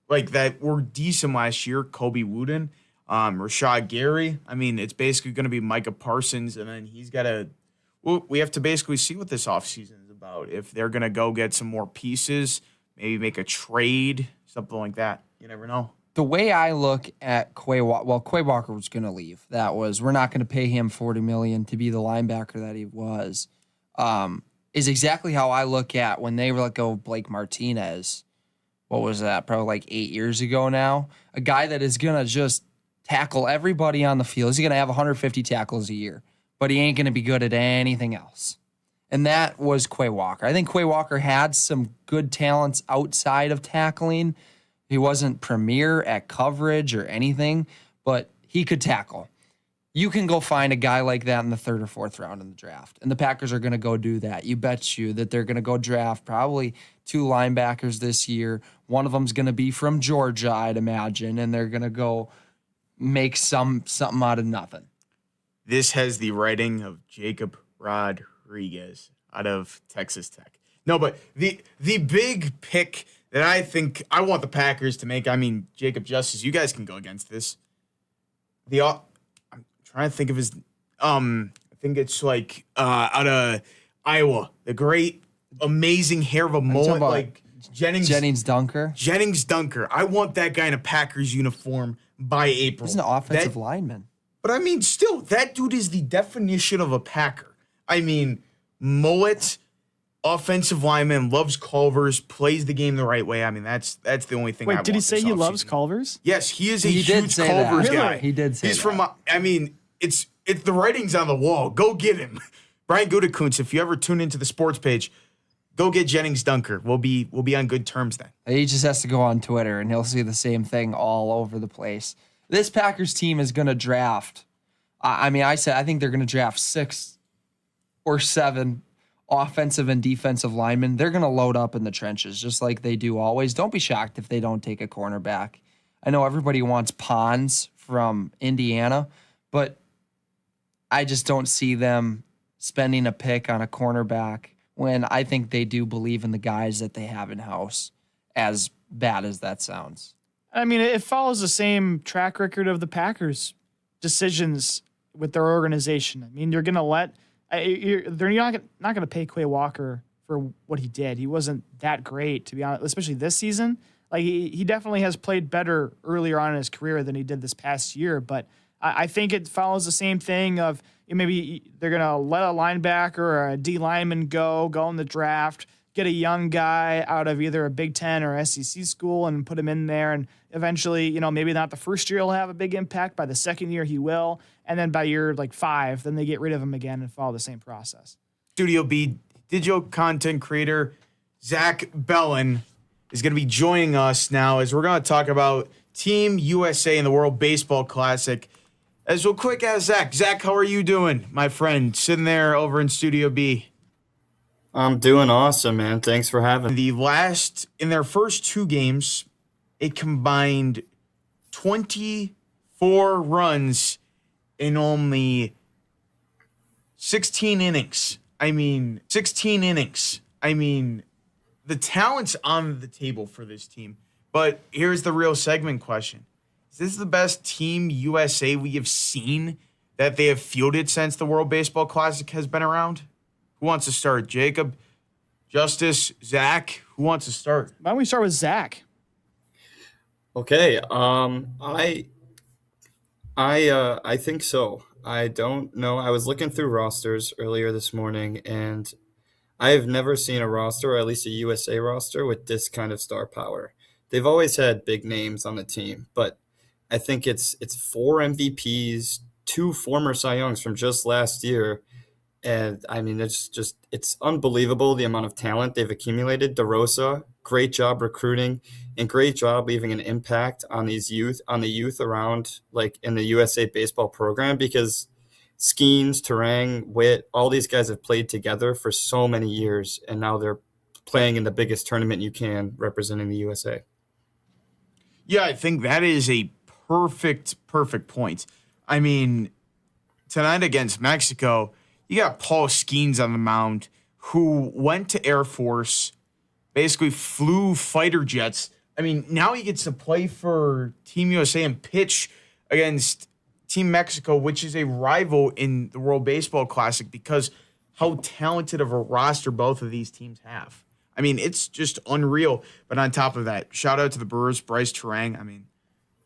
like that were decent last year. Kobe Wooden. Rashad Gary. I mean, it's basically going to be Micah Parsons, and then he's got to. Well, we have to basically see what this offseason is about. If they're going to go get some more pieces, maybe make a trade, something like that. You never know. The way I look at Quay Walker was going to leave. We're not going to pay him $40 million to be the linebacker that he was. Is exactly how I look at when they let go of Blake Martinez. What was that? Probably like 8 years ago now. A guy that is going to just tackle everybody on the field. He's going to have 150 tackles a year, but he ain't going to be good at anything else. And that was Quay Walker. I think Quay Walker had some good talents outside of tackling. He wasn't premier at coverage or anything, but he could tackle. You can go find a guy like that in the 3rd or 4th round in the draft, and the Packers are going to go do that. You bet you that they're going to go draft probably 2 linebackers this year. One of them's going to be from Georgia, I'd imagine, and they're going to go make something out of nothing. This has the writing of Jacob Rodriguez out of Texas Tech. No, but the big pick that I think I want the Packers to make, I mean, Jacob Justice, you guys can go against this. I'm trying to think of his, I think it's like out of Iowa, the great, amazing hair of a mullet, like Jennings Dunker. Jennings Dunker. I want that guy in a Packers uniform by April. He's an offensive lineman. But I mean, still, that dude is the definition of a Packer. I mean, mullet, offensive lineman, loves Culver's, plays the game the right way. I mean, that's the only thing. Wait, did he say he loves Culver's? Yes, he is a huge Culver's guy. Really? He did say He's that. from. I mean, it's the writing's on the wall. Go get him, Brian Gutekunst. If you ever tune into the sports page, go get Jennings Dunker. We'll be on good terms then. He just has to go on Twitter, and he'll see the same thing all over the place. This Packers team is going to draft. I think they're going to draft 6 or 7 offensive and defensive linemen. They're going to load up in the trenches just like they do always. Don't be shocked if they don't take a cornerback. I know everybody wants Pons from Indiana, but I just don't see them spending a pick on a cornerback when I think they do believe in the guys that they have in-house, as bad as that sounds. I mean, it follows the same track record of the Packers' decisions with their organization. I mean, you're going to let they're not going to pay Quay Walker for what he did. He wasn't that great, to be honest, especially this season. Like he definitely has played better earlier on in his career than he did this past year. But I think it follows the same thing of maybe they're going to let a linebacker or a D lineman go in the draft, get a young guy out of either a Big Ten or SEC school and put him in there. And eventually, maybe not the first year he'll have a big impact. By the second year, he will. And then by year 5, then they get rid of him again and follow the same process. Studio B digital content creator Zach Bellin is going to be joining us now as we're going to talk about Team USA in the World Baseball Classic. As well quick as Zach. Zach, how are you doing, my friend? Sitting there over in Studio B. I'm doing awesome, man. Thanks for having me. In their first 2 games, it combined 24 runs in only 16 innings. 16 innings. The talent's on the table for this team. But here's the real segment question. Is this the best Team USA we have seen that they have fielded since the World Baseball Classic has been around? Who wants to start? Jacob, Justice, Zach? Who wants to start? Why don't we start with Zach? Okay. I think so. I don't know. I was looking through rosters earlier this morning, and I have never seen a roster, or at least a USA roster, with this kind of star power. They've always had big names on the team, but I think it's 4 MVPs, 2 former Cy Youngs from just last year. And it's unbelievable the amount of talent they've accumulated. DeRosa, great job recruiting and great job leaving an impact on the youth around, like in the USA baseball program, because Skeens, Terang, Witt, all these guys have played together for so many years, and now they're playing in the biggest tournament you can, representing the USA. Yeah, I think that is a perfect point. Tonight against Mexico, you got Paul Skeens on the mound, who went to Air Force, basically flew fighter jets. Now he gets to play for Team USA and pitch against Team Mexico, which is a rival in the World Baseball Classic, because how talented of a roster both of these teams have. I mean, it's just unreal. But on top of that, shout out to the Brewers, Bryce Terang. I mean,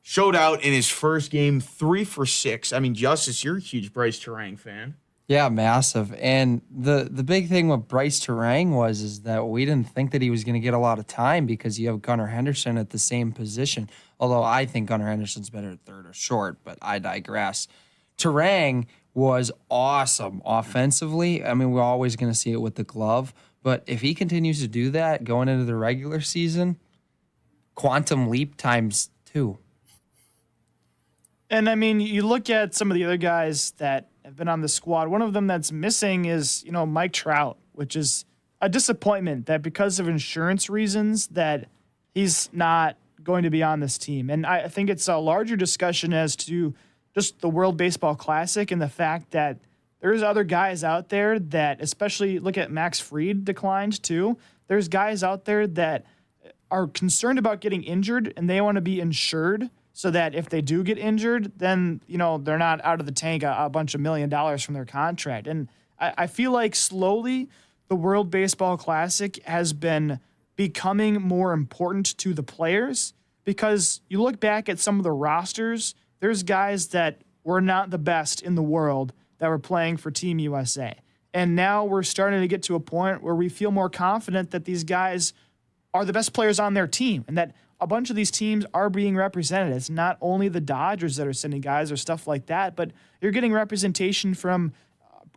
showed out in his first game, 3 for 6. I mean, Justice, you're a huge Bryce Terang fan. Yeah, massive. And the big thing with Bryce Terang is that we didn't think that he was going to get a lot of time because you have Gunnar Henderson at the same position. Although I think Gunnar Henderson's better at third or short, but I digress. Terang was awesome offensively. I mean, we're always going to see it with the glove. But if he continues to do that going into the regular season, quantum leap times 2. And I mean, you look at some of the other guys that have been on the squad. One of them that's missing is, Mike Trout, which is a disappointment that because of insurance reasons that he's not going to be on this team. And I think it's a larger discussion as to just the World Baseball Classic and the fact that there's other guys out there that, especially look at Max Fried declined too. There's guys out there that are concerned about getting injured and they want to be insured so that if they do get injured, then, they're not out of the tank a bunch of $1 million from their contract. And I feel like slowly the World Baseball Classic has been becoming more important to the players because you look back at some of the rosters, there's guys that were not the best in the world that were playing for Team USA. And now we're starting to get to a point where we feel more confident that these guys are the best players on their team and that a bunch of these teams are being represented. It's not only the Dodgers that are sending guys or stuff like that, but you're getting representation from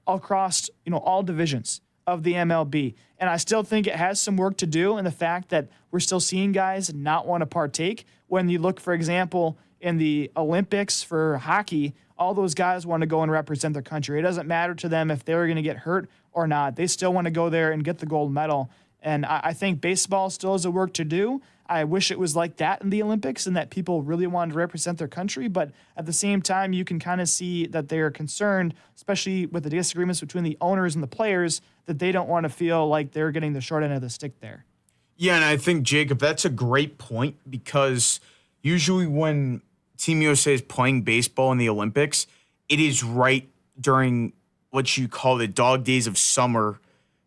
across, all divisions of the MLB. And I still think it has some work to do in the fact that we're still seeing guys not want to partake. When you look, for example, in the Olympics for hockey, all those guys want to go and represent their country. It doesn't matter to them if they're going to get hurt or not. They still want to go there and get the gold medal. And I think baseball still has a work to do. I wish it was like that in the Olympics and that people really wanted to represent their country. But at the same time, you can kind of see that they're concerned, especially with the disagreements between the owners and the players, that they don't want to feel like they're getting the short end of the stick there. Yeah, and I think, Jacob, that's a great point because usually when Team USA is playing baseball in the Olympics, it is right during what you call the dog days of summer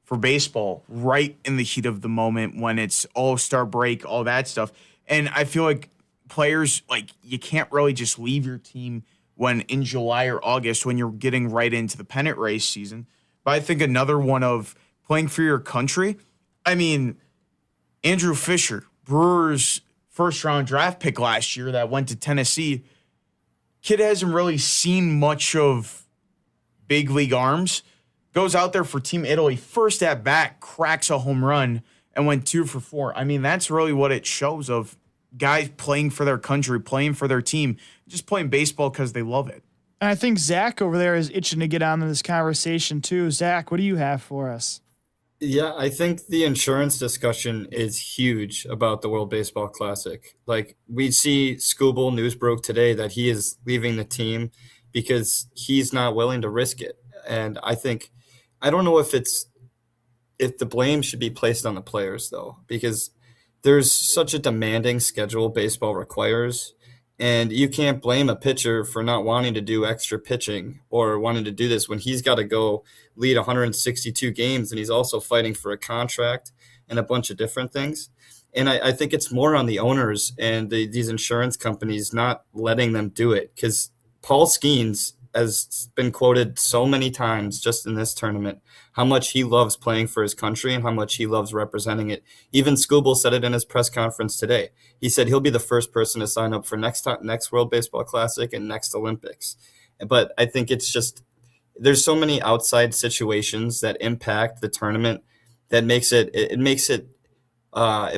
for baseball, right in the heat of the moment when it's all-star break, all that stuff. And I feel like players, you can't really just leave your team when in July or August when you're getting right into the pennant race season. But I think another one of playing for your country, I mean, Andrew Fisher, Brewers' first-round draft pick last year that went to Tennessee, kid hasn't really seen much of big league arms. Goes out there for Team Italy, first at bat, cracks a home run, and went 2 for 4. I mean, that's really what it shows of guys playing for their country, playing for their team, just playing baseball because they love it. And I think Zach over there is itching to get on in this conversation too. Zach, what do you have for us? Yeah, I think the insurance discussion is huge about the World Baseball Classic. We see Scooble news broke today that he is leaving the team because he's not willing to risk it. And I don't know if the blame should be placed on the players, though, because there's such a demanding schedule baseball requires, and you can't blame a pitcher for not wanting to do extra pitching or wanting to do this when he's got to go lead 162 games, and he's also fighting for a contract and a bunch of different things. And I think it's more on the owners and these insurance companies not letting them do it, because Paul Skeens has been quoted so many times just in this tournament, how much he loves playing for his country and how much he loves representing it. Even Scooble said it in his press conference today. He said he'll be the first person to sign up for next World Baseball Classic and next Olympics. But I think it's just, there's so many outside situations that impact the tournament that it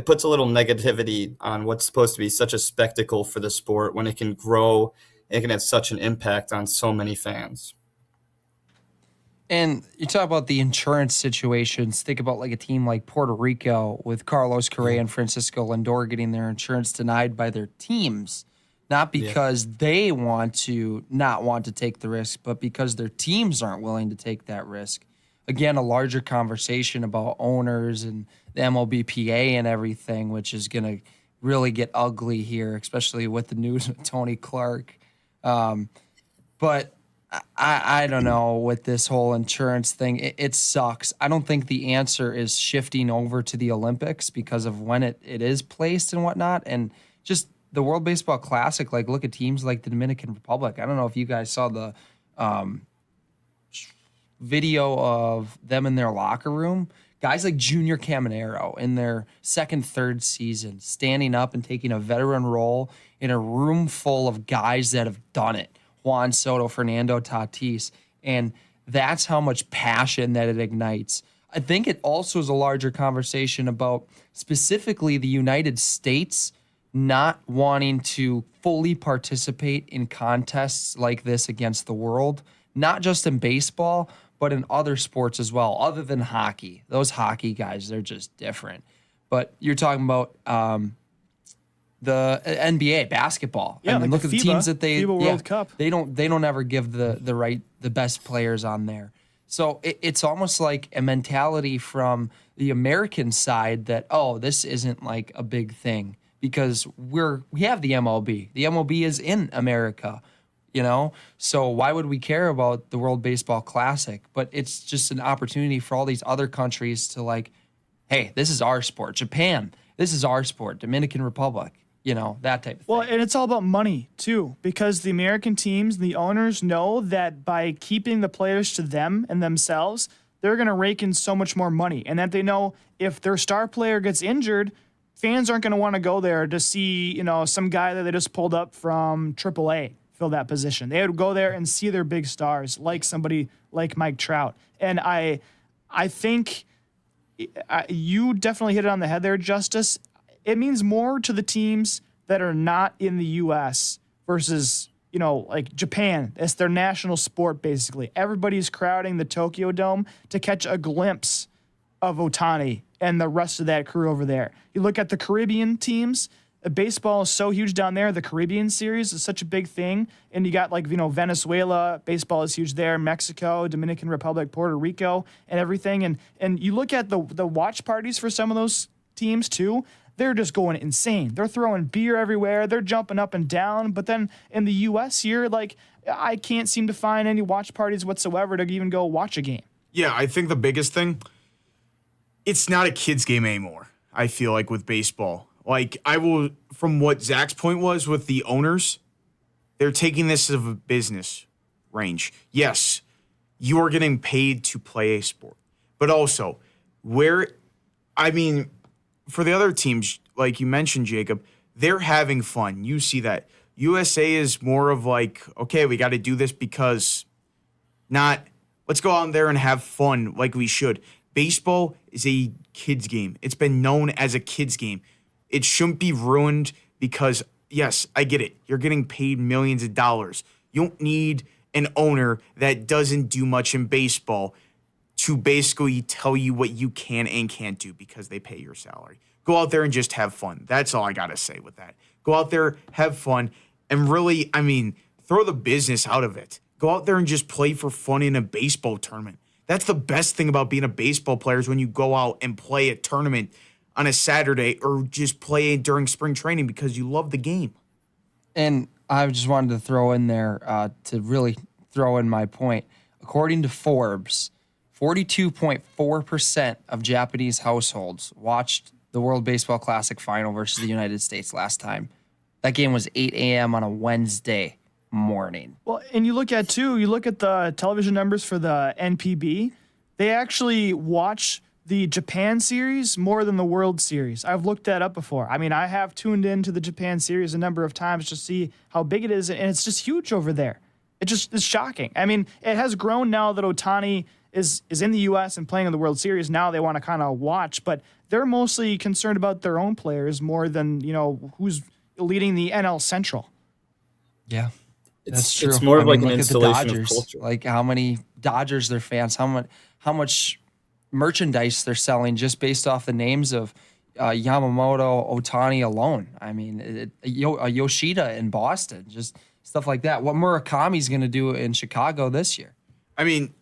puts a little negativity on what's supposed to be such a spectacle for the sport when it can grow. It can have such an impact on so many fans. And you talk about the insurance situations. Think about a team like Puerto Rico with Carlos Correa and Francisco Lindor getting their insurance denied by their teams, not because they want to not want to take the risk, but because their teams aren't willing to take that risk. Again, a larger conversation about owners and the MLBPA and everything, which is going to really get ugly here, especially with the news with Tony Clark. But I don't know with this whole insurance thing. It sucks. I don't think the answer is shifting over to the Olympics because of when it is placed and whatnot. And just the World Baseball Classic, like look at teams like the Dominican Republic. I don't know if you guys saw the video of them in their locker room. Guys like Junior Caminero in their second, third season, standing up and taking a veteran role in a room full of guys that have done it. Juan Soto, Fernando Tatis. And that's how much passion that it ignites. I think it also is a larger conversation about specifically the United States not wanting to fully participate in contests like this against the world, not just in baseball, but in other sports as well, other than hockey. Those hockey guys, they're just different. But you're talking about the NBA basketball. Yeah, I mean, like look at the the teams that FIBA World Cup. They don't ever give the best players on there. So it's almost like a mentality from the American side that, oh, this isn't like a big thing because we have the MLB. The MLB is in America, you know? So why would we care about the World Baseball Classic? But it's just an opportunity for all these other countries to like, hey, this is our sport. Japan, this is our sport. Dominican Republic, you know, that type of thing. Well, and it's all about money, too, because the American teams, the owners know that by keeping the players to them and themselves, they're going to rake in so much more money. And that they know if their star player gets injured, fans aren't going to want to go there to see, you know, some guy that they just pulled up from AAA fill that position. They would go there and see their big stars, like somebody like Mike Trout. And I think you definitely hit it on the head there, Justice. It means more to the teams that are not in the U.S. versus, you know, like Japan. It's their national sport, basically. Everybody's crowding the Tokyo Dome to catch a glimpse of Ohtani and the rest of that crew over there. You look at the Caribbean teams. Baseball is so huge down there. The Caribbean series is such a big thing. And you got like, you know, Venezuela, baseball is huge there, Mexico, Dominican Republic, Puerto Rico, and everything. And you look at the watch parties for some of those teams too. They're just going insane. They're throwing beer everywhere. They're jumping up and down. But then in the U.S. here, like, I can't seem to find any watch parties whatsoever to even go watch a game. Yeah, I think the biggest thing, it's not a kid's game anymore, I feel like, with baseball. Like, from what Zach's point was with the owners, they're taking this as a business range. Yes, you are getting paid to play a sport. But also, for the other teams, like you mentioned, Jacob, they're having fun. You see that. USA is more of like, okay, we got to do this because not, let's go out there and have fun like we should. Baseball is a kid's game. It's been known as a kid's game. It shouldn't be ruined because, yes, I get it. You're getting paid millions of dollars. You don't need an owner that doesn't do much in baseball to basically tell you what you can and can't do because they pay your salary. Go out there and just have fun. That's all I got to say with that. Go out there, have fun, and really, throw the business out of it. Go out there and just play for fun in a baseball tournament. That's the best thing about being a baseball player is when you go out and play a tournament on a Saturday or just play during spring training because you love the game. And I just wanted to throw in there to really throw in my point. According to Forbes, 42.4% of Japanese households watched the World Baseball Classic final versus the United States last time. That game was 8 a.m. on a Wednesday morning. Well, and you look at the television numbers for the NPB. They actually watch the Japan series more than the World Series. I've looked that up before. I have tuned into the Japan series a number of times to see how big it is, and it's just huge over there. It just is shocking. It has grown now that Ohtani is in the U.S. and playing in the World Series. Now they want to kind of watch, but they're mostly concerned about their own players more than, you know, who's leading the NL Central. Yeah, that's true. It's more of like an look installation at the Dodgers, of culture. like how many Dodgers their fans, how much merchandise they're selling just based off the names of Yamamoto, Ohtani alone. Yoshida in Boston, just stuff like that. What Murakami's going to do in Chicago this year.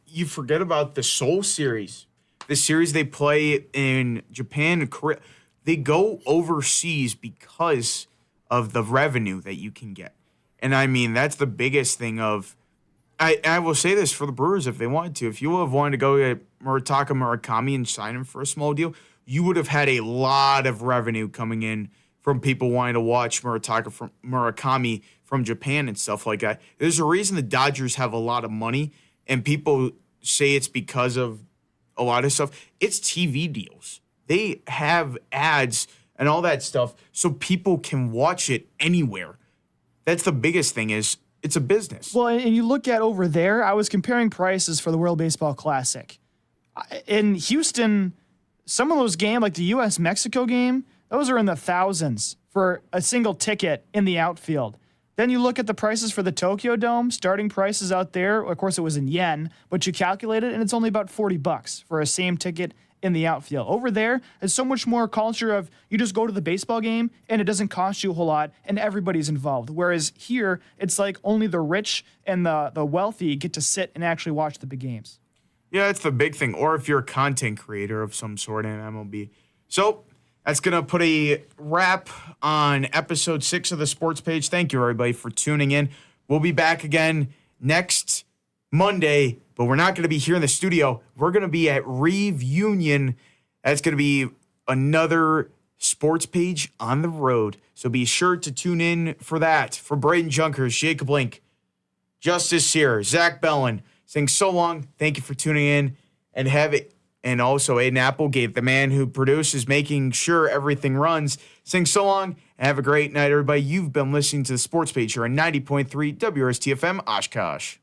You forget about the Seoul series. The series they play in Japan and Korea. They go overseas because of the revenue that you can get. And I mean, that's the biggest thing of, I will say this for the Brewers if they wanted to. If you would have wanted to go get Murutaka Murakami and sign him for a small deal, you would have had a lot of revenue coming in from people wanting to watch Murakami from Japan and stuff like that. There's a reason the Dodgers have a lot of money, and people say it's because of a lot of stuff. It's TV deals. They have ads and all that stuff so people can watch it anywhere. That's the biggest thing is it's a business. Well, and you look at over there, I was comparing prices for the World Baseball Classic. In Houston, some of those games, like the U.S.-Mexico game, those are in the thousands for a single ticket in the outfield. Then you look at the prices for the Tokyo Dome, starting prices out there. Of course, it was in yen, but you calculate it, and it's only about $40 for a same ticket in the outfield. Over there, it's so much more culture of you just go to the baseball game, and it doesn't cost you a whole lot, and everybody's involved. Whereas here, it's like only the rich and the wealthy get to sit and actually watch the big games. Yeah, that's the big thing. Or if you're a content creator of some sort in MLB. So that's going to put a wrap on episode 6 of the Sports Page. Thank you, everybody, for tuning in. We'll be back again next Monday, but we're not going to be here in the studio. We're going to be at Reeve Union. That's going to be another Sports Page on the road. So be sure to tune in for that. For Braden Junkers, Jacob Link, Justice Sear, Zach Bellin, saying so long. Thank you for tuning in and have it. And also Aiden Applegate, the man who produces, making sure everything runs. Sing so long and have a great night, everybody. You've been listening to the Sports Page here on 90.3 WRST-FM Oshkosh.